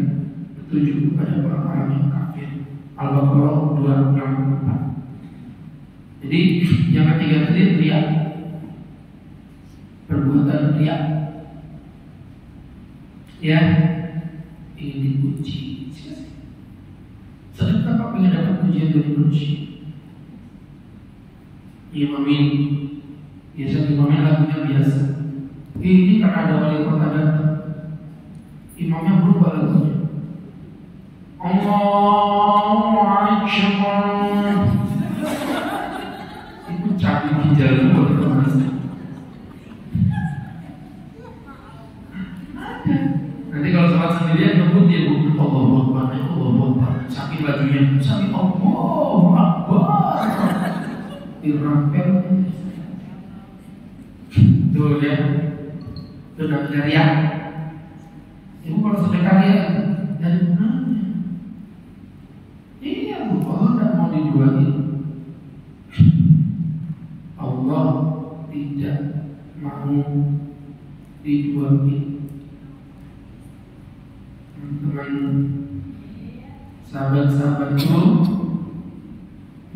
petunjuk kepada orang-orang yang kafir. Al-Baqarah 264. Jadi yang ketiga tadi riya, perbuatan riya, ya ingin dipuji. Sedekah kok pengen dapat pujian dari manusia. Imamin, biasa imamin lagunya biasa. Ini karena ada wali kota datang, imamnya berubah lagunya. Allahu Akbar. Itu cabai ginjal buat teman-teman. Nanti kalau sholat sendirian nyebut dia Allahu Akbar, Allahu Akbar. Saking bajunya, saking Allahu Akbar. Dirampel. Tuh ya, itu namanya riya. Ibu kalau sedekah ya dari mana? Iya Bu, Allah tidak mau dijualin. Allah tidak mau dijualin. Teman sahabat-sahabatku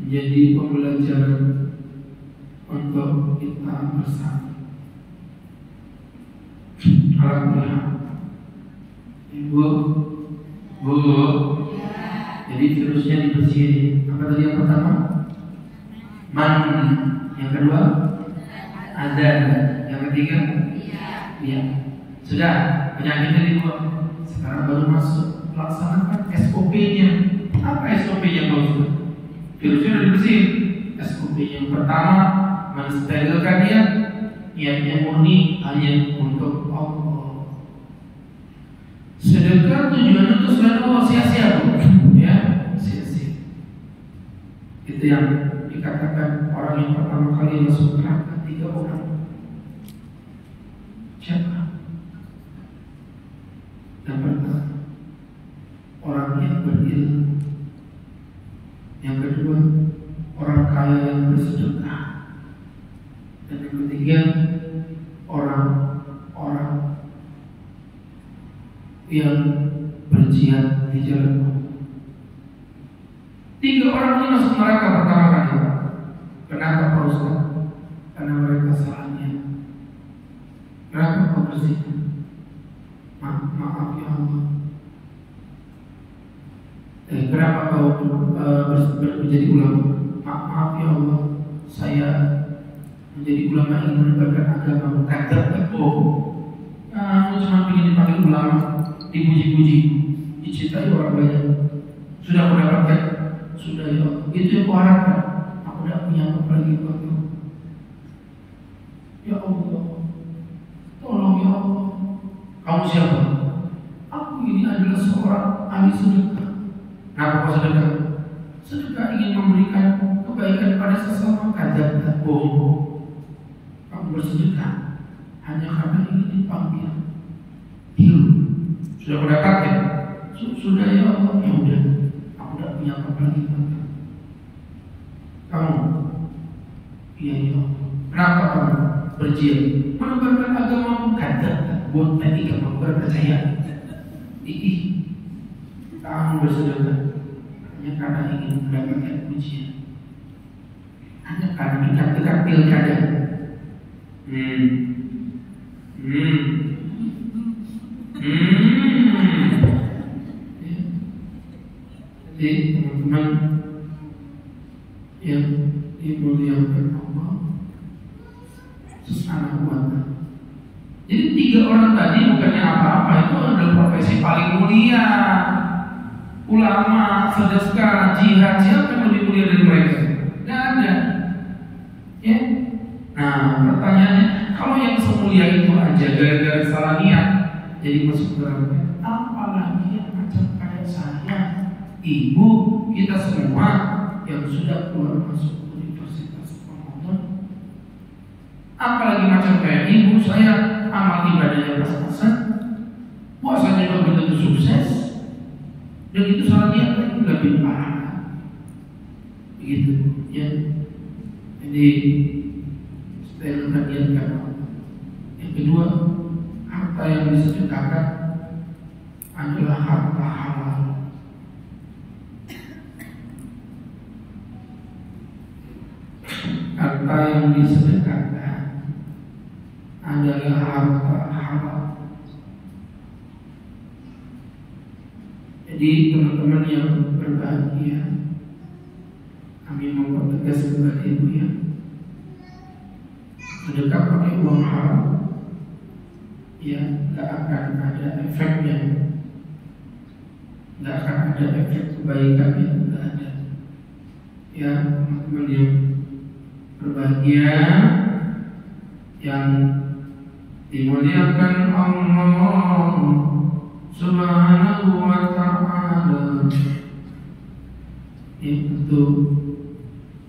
menjadi pembelajaran untuk kita bersama. Alhamdulillah. Ibu, Bu, jadi virusnya dibersihin. Apa tadi yang pertama? Mandi. Yang kedua? Azan. Yang ketiga? Iya. Sudah, penyakitnya dibuang. Sekarang baru masuk laksanakan SOP-nya. Apa SOP-nya Pak Ustaz? Virusnya sudah dibersihin. SOP yang pertama, mensterilkan dia, niatnya murni hanya untuk Allah. Sedekah tujuannya untuk selain Allah, sia-sia Bu. Ya, sia-sia. Itu yang dikatakan orang yang pertama kali masuk neraka 3 orang. Siapa? Yang pertama, orang yang berilmu. Yang kedua, orang kaya yang bersedekah. Dan yang ketiga, orang-orang yang berjihad di jalan Allah. 3 orang ini masuk neraka pertama kali. Kenapa Pak Ustaz? Karena mereka salahnya. Kenapa kau bersihkan? Maaf ya Allah. Kenapa kau menjadi ulama? Maaf ya Allah, saya menjadi ulama ingin menegakkan agama, bukan bohong. Cuma ingin dipanggil ulama. dipuji-puji, dicintai orang banyak. Sudah mendapatkan, sudah ya Allah. Itu yang kuharapkan. Aku tidak punya apa lagi buat kamu. Ya Allah, tolong ya Allah. Kamu siapa? Aku ini adalah seorang ahli sedekah. Kenapa kau sedekah? Sedekah ingin memberikan kebaikan pada sesama. Kadzab, bohong. Kamu bersedekah hanya karena ingin dipanggil. Hiu, sudah mendapatkan? Sudah ya Allah. Ya udah, aku tidak punya apa lagi buat kamu. Kamu, iya ya Allah. Kenapa kamu berjihad? Menebarkan agamamu. Kadzab, buat tadi kamu berpercaya. Kamu bersedekah hanya karena ingin mendapatkan pujian, hanya karena dekat-dekat pilkada. Jadi teman-teman yang dimuliakan Allah Subhanahu wa Ta'ala. Jadi 3 orang tadi bukannya apa-apa, itu adalah profesi paling mulia. Ulama, sedekah, jihad, siapa yang lebih mulia dari mereka? Tidak ada. Ya. Nah, pertanyaannya, kalau yang semulia itu aja gara-gara salah niat jadi masuk neraka, apalagi yang macam kayak saya, ibu, kita semua yang sudah keluar masuk universitas Ramadan, apalagi macam kayak ibu saya, amal ibadahnya pas-pasan, puasanya juga begitu sukses, dan itu salah niat lagi lebih parah, begitu ya. Jadi saya niatkan. Yang kedua, harta yang disedekahkan adalah harta halal. Harta yang disedekahkan adalah harta halal. Jadi teman-teman yang berbahagia, kami mempertegas kepada ibu ya, sedekah pakai uang haram, ya nggak akan ada efeknya, nggak akan ada efek kebaikan yang nggak ada. Ya teman-teman yang berbahagia, yang dimuliakan Allah Subhanahu wa Ta'ala, itu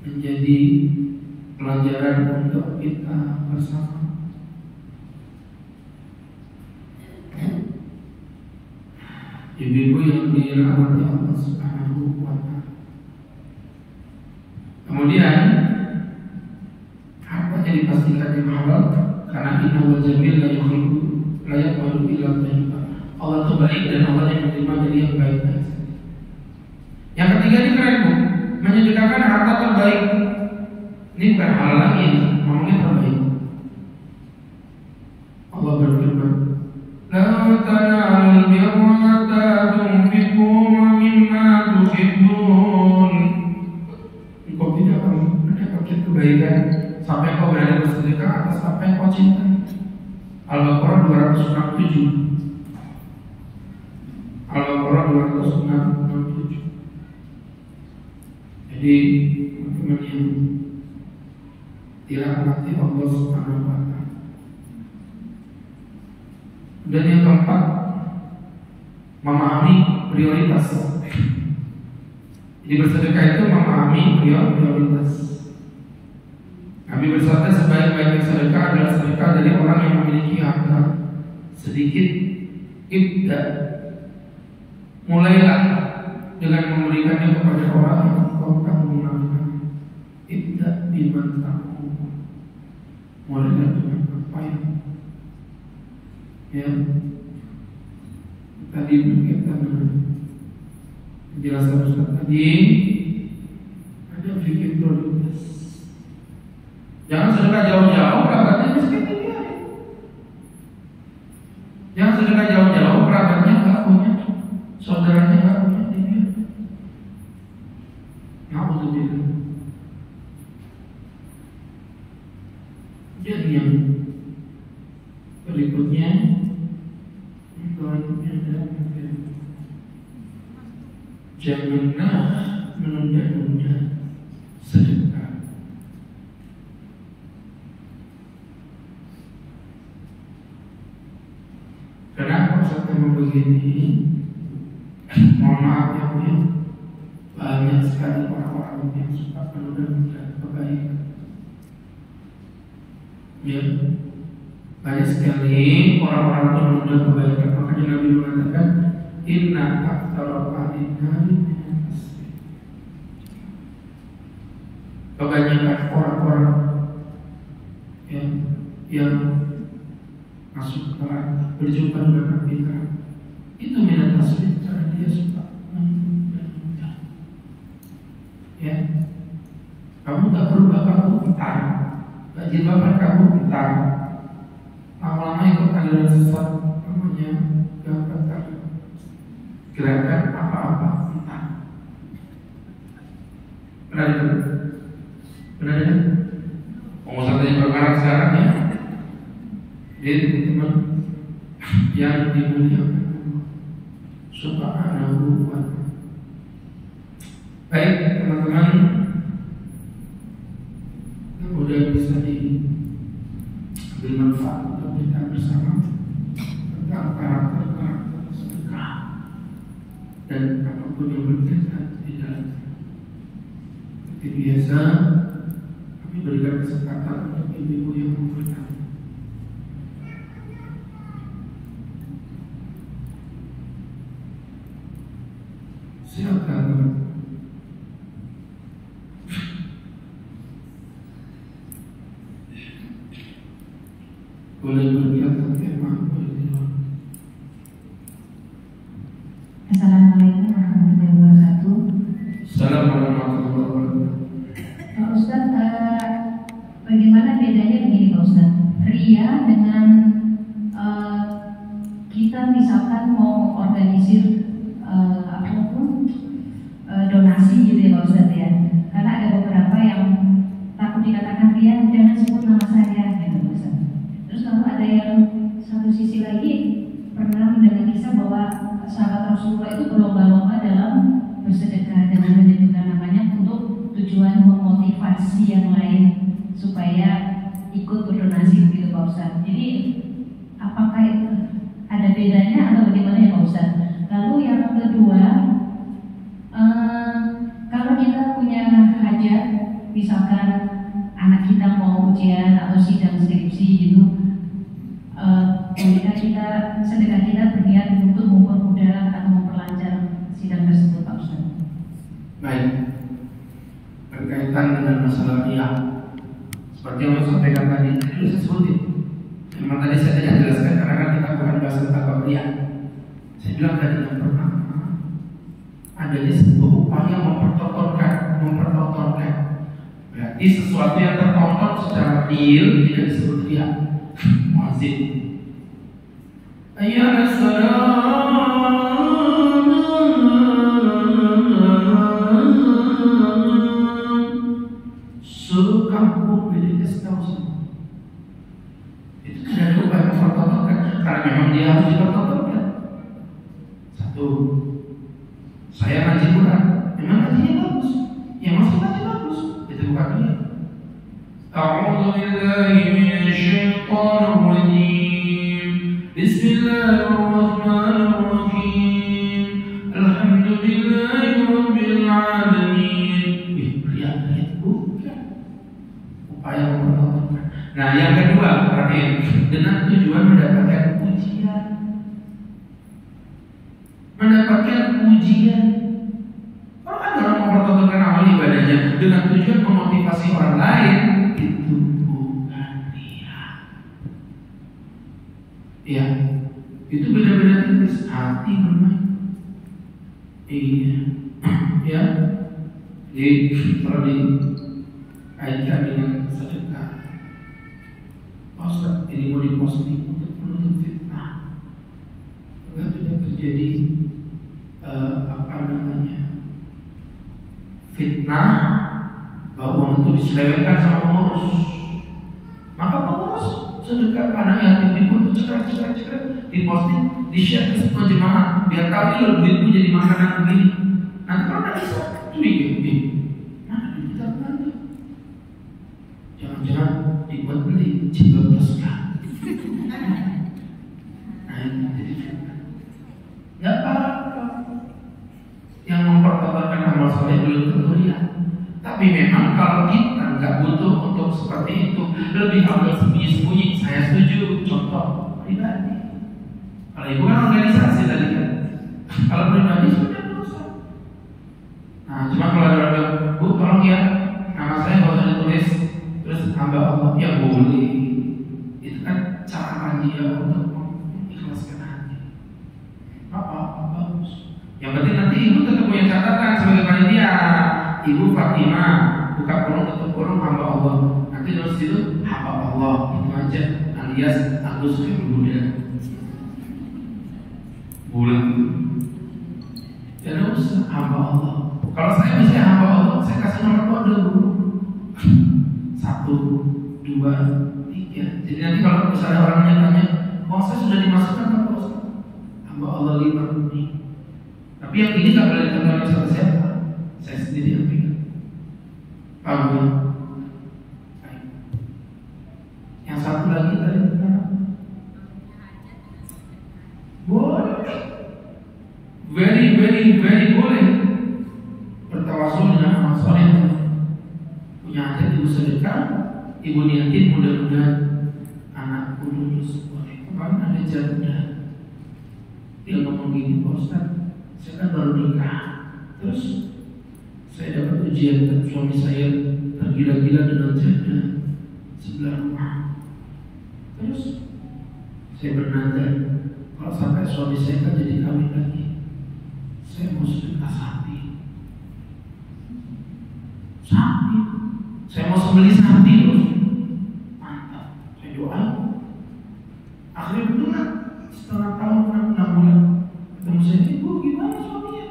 menjadi pelajaran untuk kita bersama. Ibu-ibu yang dirahmati Allah Subhanahu wa Ta'ala. Kemudian hartanya dipastikan yang halal, karena innahu jamil la yuhibbu la yaqbalu illa thayyiban. Allah itu baik dan Allah yang menerima dari yang baik-baik. Yang ketiga ini keren Bu, menyedekahkan harta terbaik. Ini bukan halal lagi, ngomongnya terbaik. Allah berfirman, "La tanalul birra hatta tunfiqu mimma tuhibbun." Engkau tidak akan mendapatkan kebaikan sampai kau berani bersedekah atas apa yang kau cintai. Al-Baqarah 267. Al-Baqarah 267. Jadi teman-teman yang dirahmati Allah Subhanahu wa Ta'ala. Dan yang keempat, memahami prioritas. Jadi bersedekah itu memahami prioritas. Nabi bersabda, sebaik-baiknya sedekah adalah sedekah dari orang yang memiliki harta sedikit. Ibda, mulailah dengan memberikannya kepada orang yang engkau mengenalkan. Ibda biman ta'um, mulailah dengan apa yang ya tadi berkaitan dengan penjelasan Ustaz tadi, ada fikir prioritas. Jangan sedekah jauh-jauh, kerabatnya miskin dibiarin. Jangan sedekah jauh-jauh, kerabatnya nggak punya, saudaranya nggak punya, dibiarin. Na'udzubillah. Jadi yang berikutnya, selanjutnya adalah janganlah menunda-nunda sedekah. Kenapa saya ngomong begini? Mohon maaf ya Bu, banyak sekali orang-orang yang suka menunda-nunda kebaikan. Ya, banyak sekali orang-orang yang menunda kebaikan. Makanya Nabi mengatakan, Inna aktsara al-nari minan nasri. Kebanyakan orang-orang yang masuk ke berjumpa dengan kita itu minat tasbih karena dia suka menunda-nunda. Ya, kamu tak berubah, kamu pitar, gaji bapak kamu pitar, lama-lama ikut aliran sesat namanya gerakan gerakan apa-apa pitar. Benar ya? Pengusaha yang berkarat sekarang ya. Jadi teman-teman yang dimuliakan Subhanahu wa ta'ala. Baik teman-teman, kemudian bisa diambil manfaat untuk kita bersama tentang karakter-karakter sedekah dan apapun yang berkaitan di dalamnya. Seperti biasa, kami berikan kesempatan untuk ibu-ibu yang mau bertanya. Silakan. Boleh berkata tema. Assalamualaikum warahmatullahi wabarakatuh. Assalamualaikum warahmatullahi wabarakatuh. Pak Ustadz, bagaimana bedanya begini Pak Ustadz? Ria dengan kita misalkan mau organisir donasi gitu ya Pak Ustadz ya. Karena ada beberapa yang takut dikatakan ria, jangan sebut nama saya gitu Pak Ustadz. Terus kalau ada yang satu sisi lagi pernah mendengar kisah bahwa sahabat Rasulullah itu berlomba-lomba dalam bersedekah dengan menyebutkan namanya untuk tujuan memotivasi yang lain supaya ikut berdonasi begitu Pak Ustadz. Jadi apakah itu ada bedanya atau bagaimana ya Pak Ustadz? Lalu yang kedua, kalau kita punya hajat, misalkan anak kita mau ujian atau sidang skripsi gitu, ketika kita sedekah kita berniat untuk mempermudah atau memperlancar sidang tersebut Pak Ustadz. Baik, berkaitan dengan masalah riya, seperti yang saya sampaikan tadi, itu saya sebutin. Memang tadi saya tidak jelaskan karena kan kita bukan bahas tentang riya. Saya bilang tadi yang pertama adanya sebuah upaya mempertontonkan. Berarti sesuatu yang tertonton secara real tidak disebut riya. Muazzin, ayyana salam, suruh kampung milik tahu semua. Itu tidak ada upaya mempertontonkan karena memang dia harus dipertontonkan. Satu, saya ngaji Quran, memang ngajinya bagus, yang masih ngaji bagus, itu bukan dia. A'udzu billahi minasy syaithanir rajim. Bismillahirrahmanirrahim. Alhamdulillahi rabbil alamin. Lihat bukan upaya mempertontonkan. Nah, yang kedua, perhatian, dengan tujuan mendapatkan pujian. Kalau ada orang mempertontonkan amal ibadahnya dengan tujuan memotivasi orang lain, itu bukan riya. Ya, itu beda-beda tipis. Hati bermain. Iya, ya. Jadi kalau dikaitkan dengan sedekah, Ustaz, ini mau diposting untuk menutup fitnah agar tidak terjadi fitnah bahwa itu diselewengkan sama pengurus. Maka pengurus sedekah anak yatim dibuat cekrek diposting, di share ke semua jemaah biar tahu loh duitku jadi makanan begini. Nanti mana bisa? Curiga, mana kita mana? Jangan-jangan dibuat beli jilbab Tosca. Nah, jadi nggak apa-apa. Yang mempertahankan amal soleh belum tentu ya. Tapi memang kalau kita nggak butuh untuk seperti itu, lebih ambil sembunyi-sembunyi. Saya setuju. Contoh pribadi. Kalau ibu kan organisasi tadi kan. Kalau pribadi sudah dosa. Nah, cuma kalau ada orang bilang, Bu, tolong ya, nama saya nggak usah ditulis, terus hamba Allah, ya boleh. Itu kan cara dia untuk mengikhlaskan hati. Apa bagus. Yang penting nanti ibu tetap punya catatan sebagai panitia. Ibu Fatimah buka kurung tutup kurung hamba Allah. Nanti terus itu hamba Allah itu aja alias Agus Khairul bulan. Jadi usah hamba Allah. Kalau saya bisa hamba Allah, saya kasih nomor kode dulu. 1, 2, 3. Jadi nanti kalau misalnya orangnya tanya, oh saya sudah dimasukkan ke pos hamba Allah 5 ini. Tapi yang ini nggak boleh ditangani sama siapa. Saya sendiri yang pegang. Paham ya? Yang satu lagi tadi boleh, very boleh bertawasul dengan amal soleh. Punya hajat ibu sedekah, ibu niatin mudah-mudahan anakku lulus. Boleh. Kemarin ada janda, dia ngomong gini, Pak Ustaz, saya kan baru nikah, terus saya dapat ujian dan suami saya tergila-gila dengan janda sebelah rumah. Terus saya bernadar, kalau sampai suami saya kan jadi kawin lagi, saya mau sedekah sapi. Saya mau sembelih sapi loh. Mantap, saya doa. Akhirnya betulan setengah tahun 6 bulan ketemu saya, ibu gimana suaminya?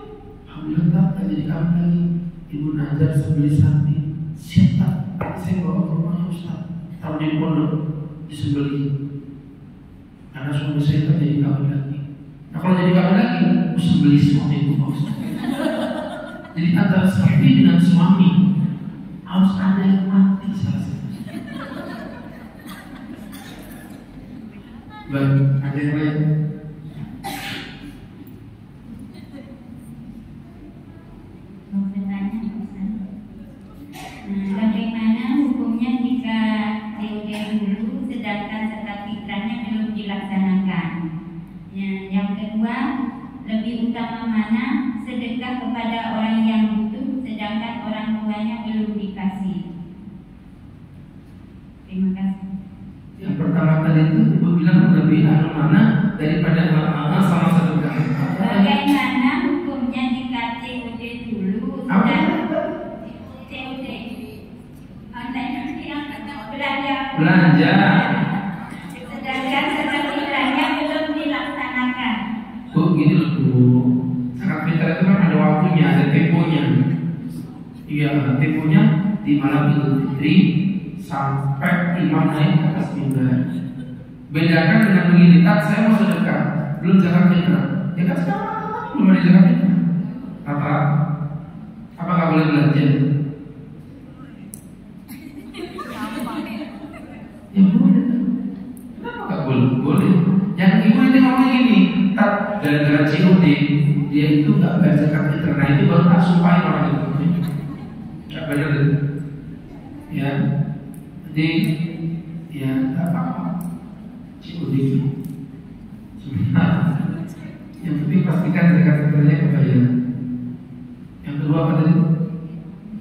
Alhamdulillah tak jadi kawin lagi. Ibu nazar sembelih sapi. Siapa? Saya bawa ke rumahnya Ustaz. Taruh di pondok disembelih. Karena suami saya tak jadi kawin lagi. Nah kalau jadi kawin lagi, aku sembelih suami ibu Ustaz. Jadi antara sapi dengan suami harus ada yang mati salah satu. Baik, ada yang lain? Bagaimana hukumnya jika TOD dulu sedangkan zakat fitrahnya belum dilaksanakan? Yang kedua, lebih utama mana sedekah kepada orang yang butuh sedangkan orang tuanya belum dikasih? Terima kasih. Yang pertama tadi itu ibu bilang lebih mana daripada sama sedekah. Bagaimana hukumnya jika TOD dulu belanja sedangkan zakat fitrahnya belum dilaksanakan? Bu, gini loh Bu, zakat fitrah itu kan ada waktunya, ada temponya. Iya, temponya di malam Idul Fitri sampai imam naik ke atas mimbar. Bedakan dengan begini, tak saya mau sedekah, belum zakat fitrah. Ya kan sekarang belum ada zakat fitrah. Apa nggak boleh belanja? Ya boleh. Kenapa nggak boleh? Boleh. Yang ibu ini ngomong gini, tak gara-gara COD dia itu nggak bayar zakat fitrah. Nah itu baru tak sumpahin orang itu. Nggak benar. Ya, jadi ya tak apa-apa. COD itu. Yang penting pastikan zakat fitrahnya kebayar. Yang kedua apa tadi?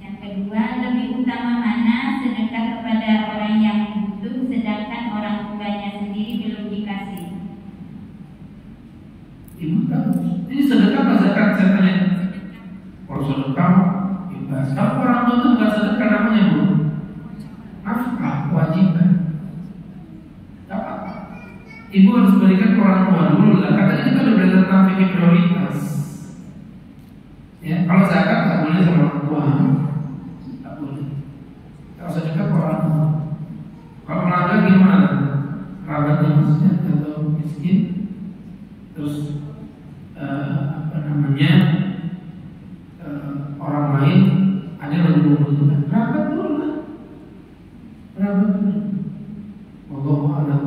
Yang kedua, lebih utama mana sedekah kepada orang yang butuh sedangkan orang tuanya sendiri belum dikasih? Ibu tahu. Ini sedekah apa zakat? Saya tanya. Kalau sedekah, bebas. Kalau orang tua itu bukan sedekah namanya Bu. Nafkah, kewajiban. Tak apa. Ibu harus berikan ke orang tua dulu lah. Katanya kita udah belajar tentang fikih prioritas. Ya, kalau zakat tak boleh sama orang tua. Tak boleh. Kalau sedekah ke orang tua. Kalau melanggar gimana? Kerabatnya maksudnya atau miskin, terus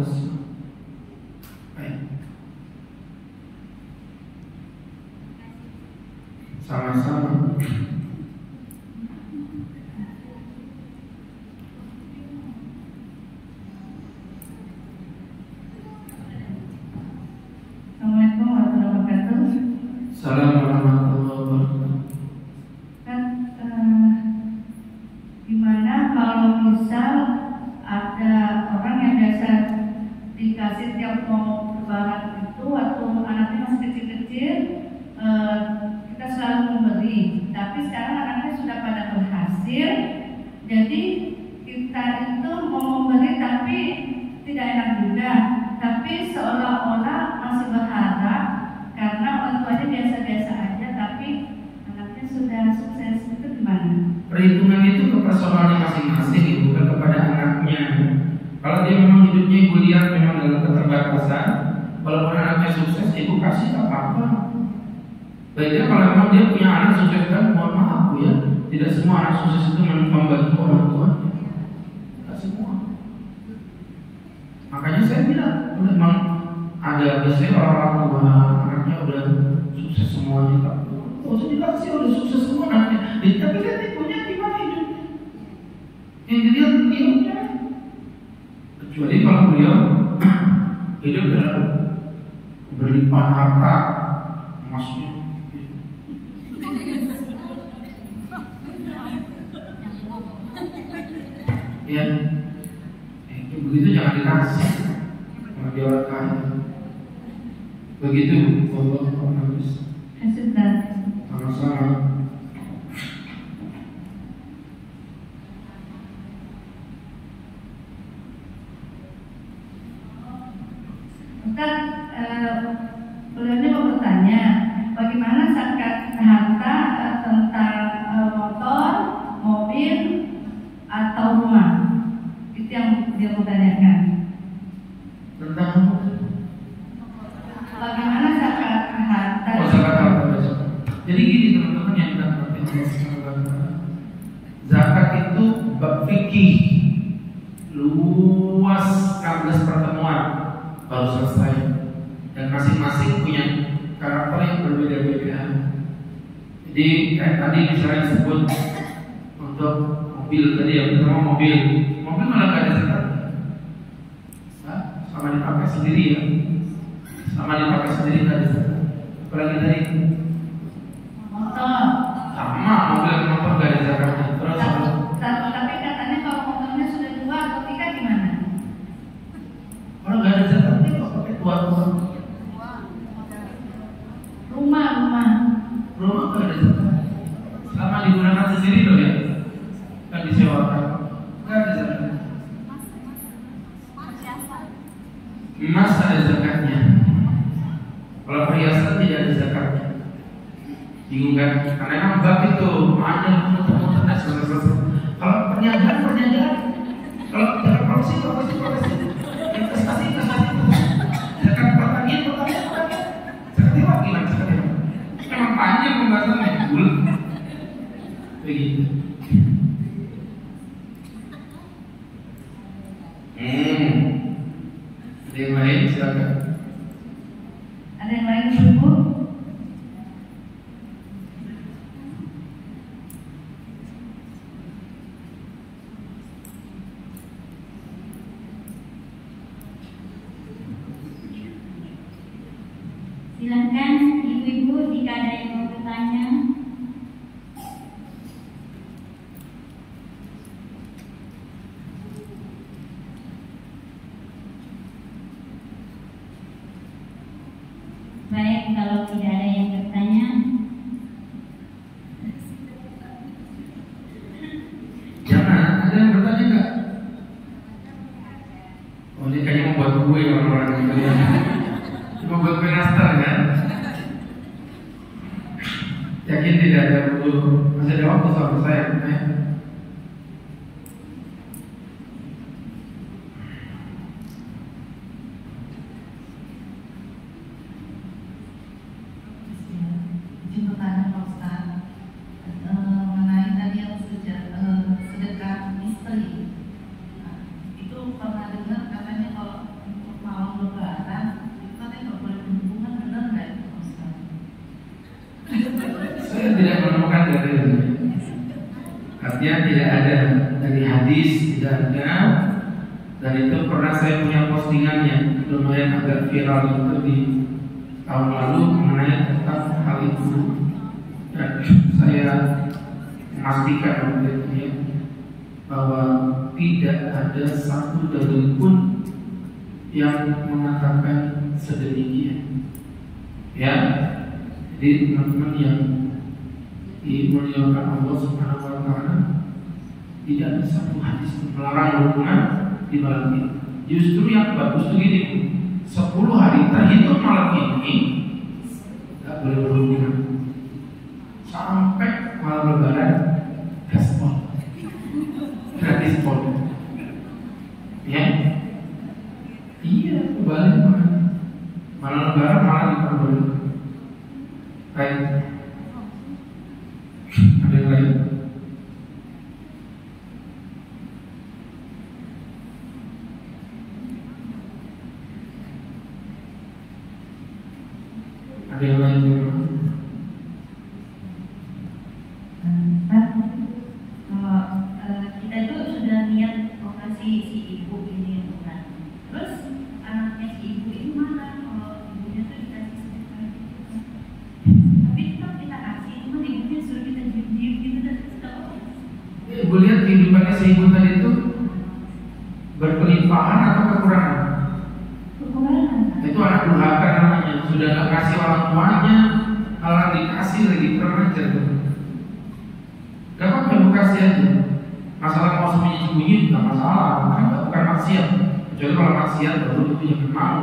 fokus. Baik. Sama-sama. Assalamualaikum warahmatullahi wabarakatuh. Assalamualaikum warahmatullahi wabarakatuh. Gimana kalau misal ada orang yang biasa dikasih tiap mau lebaran itu waktu anaknya masih kecil-kecil, kita selalu memberi, tapi sekarang anaknya sudah pada berhasil, jadi kita itu mau memberi tapi tidak enak juga, tapi seolah-olah masih berharap karena orang tuanya biasa-biasa aja, tapi anaknya sudah sukses. Itu gimana? Perhitungan itu ke personalnya masing-masing, bukan kepada anaknya. Kalau dia memang hidupnya ibu lihat memang dalam keterbatasan, walaupun anaknya sukses, ibu kasih tak apa-apa. Baiknya kalau memang dia punya anak sukses, kan mohon maaf Bu ya, tidak semua anak sukses itu membantu orang tua. Tidak semua. Makanya saya bilang, memang ada biasanya orang tua anaknya udah sukses semuanya, tak usah dikasih, udah sukses semua anaknya. Tapi kan ibunya gimana hidupnya? Yang dilihat hidupnya. Kecuali kalau beliau hidup dalam berlimpah harta, emasnya. Ya, begitu jangan dikasih. Kalau dia orang kaya, begitu. Allah habis. Sama-sama. Ustaz, beliau ini mau bertanya, bagaimana zakat harta tentang motor, mobil, atau rumah? Itu yang dia mau tanyakan. Tentang bagaimana zakat harta? Oh, zakat harta besok. Jadi gini teman-teman yang kita ngerti, zakat itu bab fikih luas, 14 pertemuan baru selesai, dan masing-masing punya karakter yang berbeda-beda. Jadi kayak tadi misalnya sebut untuk mobil tadi yang pertama mobil malah gak ada zakat, sama dipakai sendiri ya, sama dipakai sendiri gak ada zakat. Apalagi tadi motor, sama mobil dan motor gak ada zakatnya. Terus tapi katanya kalau motornya sudah 2 atau 3 gimana? kalau gak ada zakatnya kok pakai tua-tua. Rumah gak ada zakat, selama digunakan sendiri loh ya, kan disewakan, gak ada zakat. Emas ada zakatnya, kalau perhiasan tidak ada zakatnya. Bingung kan? Karena emang bab itu ada muter-muter dan selesai. Kalau perniagaan, kalau profesi, investasi. Zakat pertanian. Zakat hewan gimana? Zakat hewan. Memang panjang pembahasannya, dulu. Begitu. Ada yang lain silakan. Ada yang lain Ibu? Silakan ibu-ibu jika ada yang mau bertanya. Baik, kalau tidak ada yang bertanya, jangan, ada yang bertanya enggak? Oh, ini kayaknya mau buat kue orang-orang ini kalian. Mau buat kue nastar kan? Yakin tidak ada perlu, masih ada waktu sama saya. Izin bertanya Pak Ustaz, mengenai tadi yang sedekah istri. Nah, itu pernah dengar katanya kalau Saya tidak menemukan dalilnya. Artinya tidak ada dari hadis, tidak ada. Dan itu pernah saya punya postingannya, lumayan agak viral itu di tahun lalu mengenai tentang hal itu. Dan saya memastikan waktu itu ya, bahwa tidak ada satu dalil pun yang mengatakan sedemikian. Ya, jadi teman-teman yang dimuliakan Allah Subhanahu wa taala, tidak ada satu hadis melarang hubungan di malam ini. Justru yang bagus itu gini, 10 hari terhitung malam ini tidak boleh berhubungan sampai malam lebaran gaspol, gratis pol. Ya, iya kembali malam lebaran malah diperbolehkan. Baik, ada yang lain? Ada yang lain? Kalau kita itu sudah niat operasi si ibu ini bukan. Terus anaknya si ibu ini mana? Kalau ibunya tuh dikasih sedekah. Tapi tetap kita kasih, cuma ibunya suruh kita diem gitu dan tetap. Ibu lihat kehidupannya si ibu tadi itu berkelimpahan atau kekurangan? Kekurangan. Itu anak durhaka namanya. Sudah gak kasih orang tuanya, malah dikasih lagi, kurang ajar tuh. Gak apa-apa ibu kasih aja. Masalah mau sembunyi-sembunyi gak masalah, kan bukan maksiat. Kecuali kalau maksiat baru itu yang mau.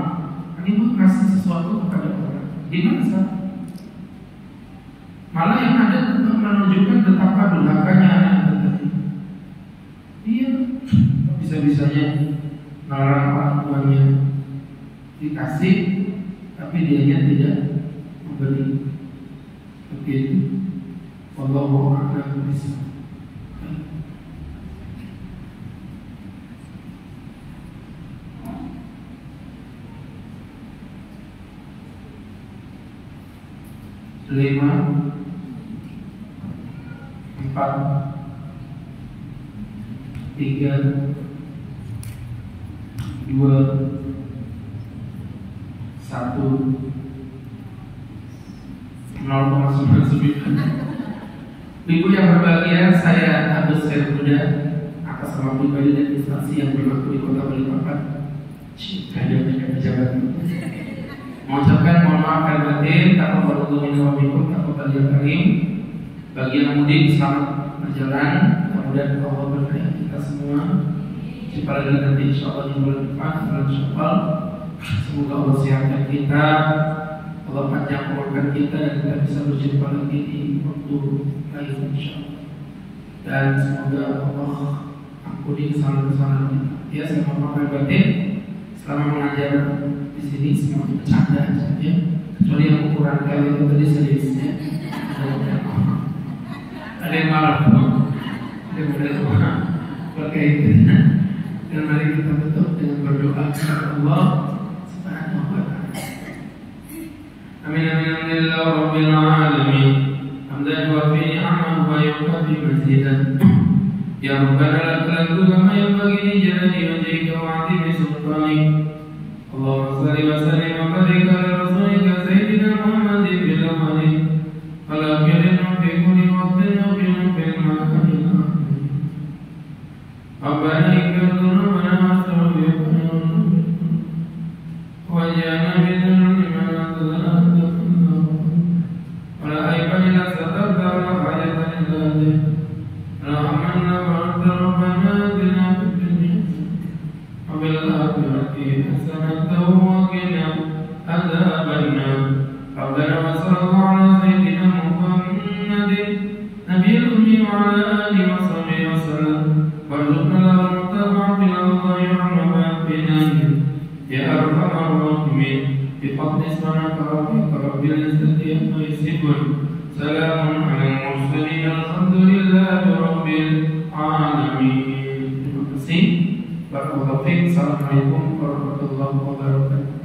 Kan ibu kasih sesuatu kepada orang. Gimana sih? Malah yang ada menunjukkan betapa durhakanya anak tadi. Iya, bisa-bisanya melarang orang tuanya dikasih, tapi dianya tidak memberi. Seperti itu. Wallahu a'lam bishawab. Lima, 4, 3, 2, 1, 0,99. Ibu yang berbahagia, saya Agus Herbuda atas nama pribadi dan instansi yang berlaku di Kota Balikpapan. Kayaknya pejabat. Mengucapkan mohon maaf lahir batin, taqabbalallahu minna wa minkum, taqabbal karim. Bagi yang mudik selamat berjalan, mudah-mudahan Allah berkahi kita semua. Jumpa lagi nanti insyaallah di bulan depan, bulan Syawal. Semoga Allah sehatkan kita, Allah panjang umurkan kita, dan kita bisa berjumpa lagi di waktu lain insyaallah. Dan semoga Allah ampuni kesalahan-kesalahan kita. Ya, saya mohon maaf lahir batin. Selama mengajar di sini semua bercanda aja ya, kecuali yang ukuran kali itu tadi seriusnya. Ada yang marah, ada yang marah. Pakai dan mari kita tutup dengan berdoa kepada Allah Subhanahu wa taala. Amin amin alhamdulillah rabbil alamin. Hamdan wa fi ni'amahu wa yukafi mazidan. Ya Rabbana la tuzigh kama yanbaghi li jalali wajhika wa 'azimi sultanik. Allahumma salli wa sallim wa barik ala rasulika sayyidina Muhammadin bil awwalin wal akhirin wa fi kulli waqtin wa fi kulli makanin. Rabbana ighfir dhunubana waghfir waj'alna min liman anta wa la aiban illa satarta wa hajatan illa Rahmanna wa anta rabbana atina fid dunya wa fil akhirati hasanatan wa qina adzaban nar. Rabbana wa sallallahu ala sayyidina Muhammadin nabiyil ummi wa ala alihi wa sahbihi wa sallam. Warzuqna al-mutaba'ah fil awdha'i wa bina ya arhamar rahimin. Bi fadli ismika rabbika rabbil izzati amma yasifun. Salamun alal mursalin alhamdulillahi rabbil alamin. Terima kasih. Barakallahu fiik. Assalamualaikum warahmatullahi wabarakatuh.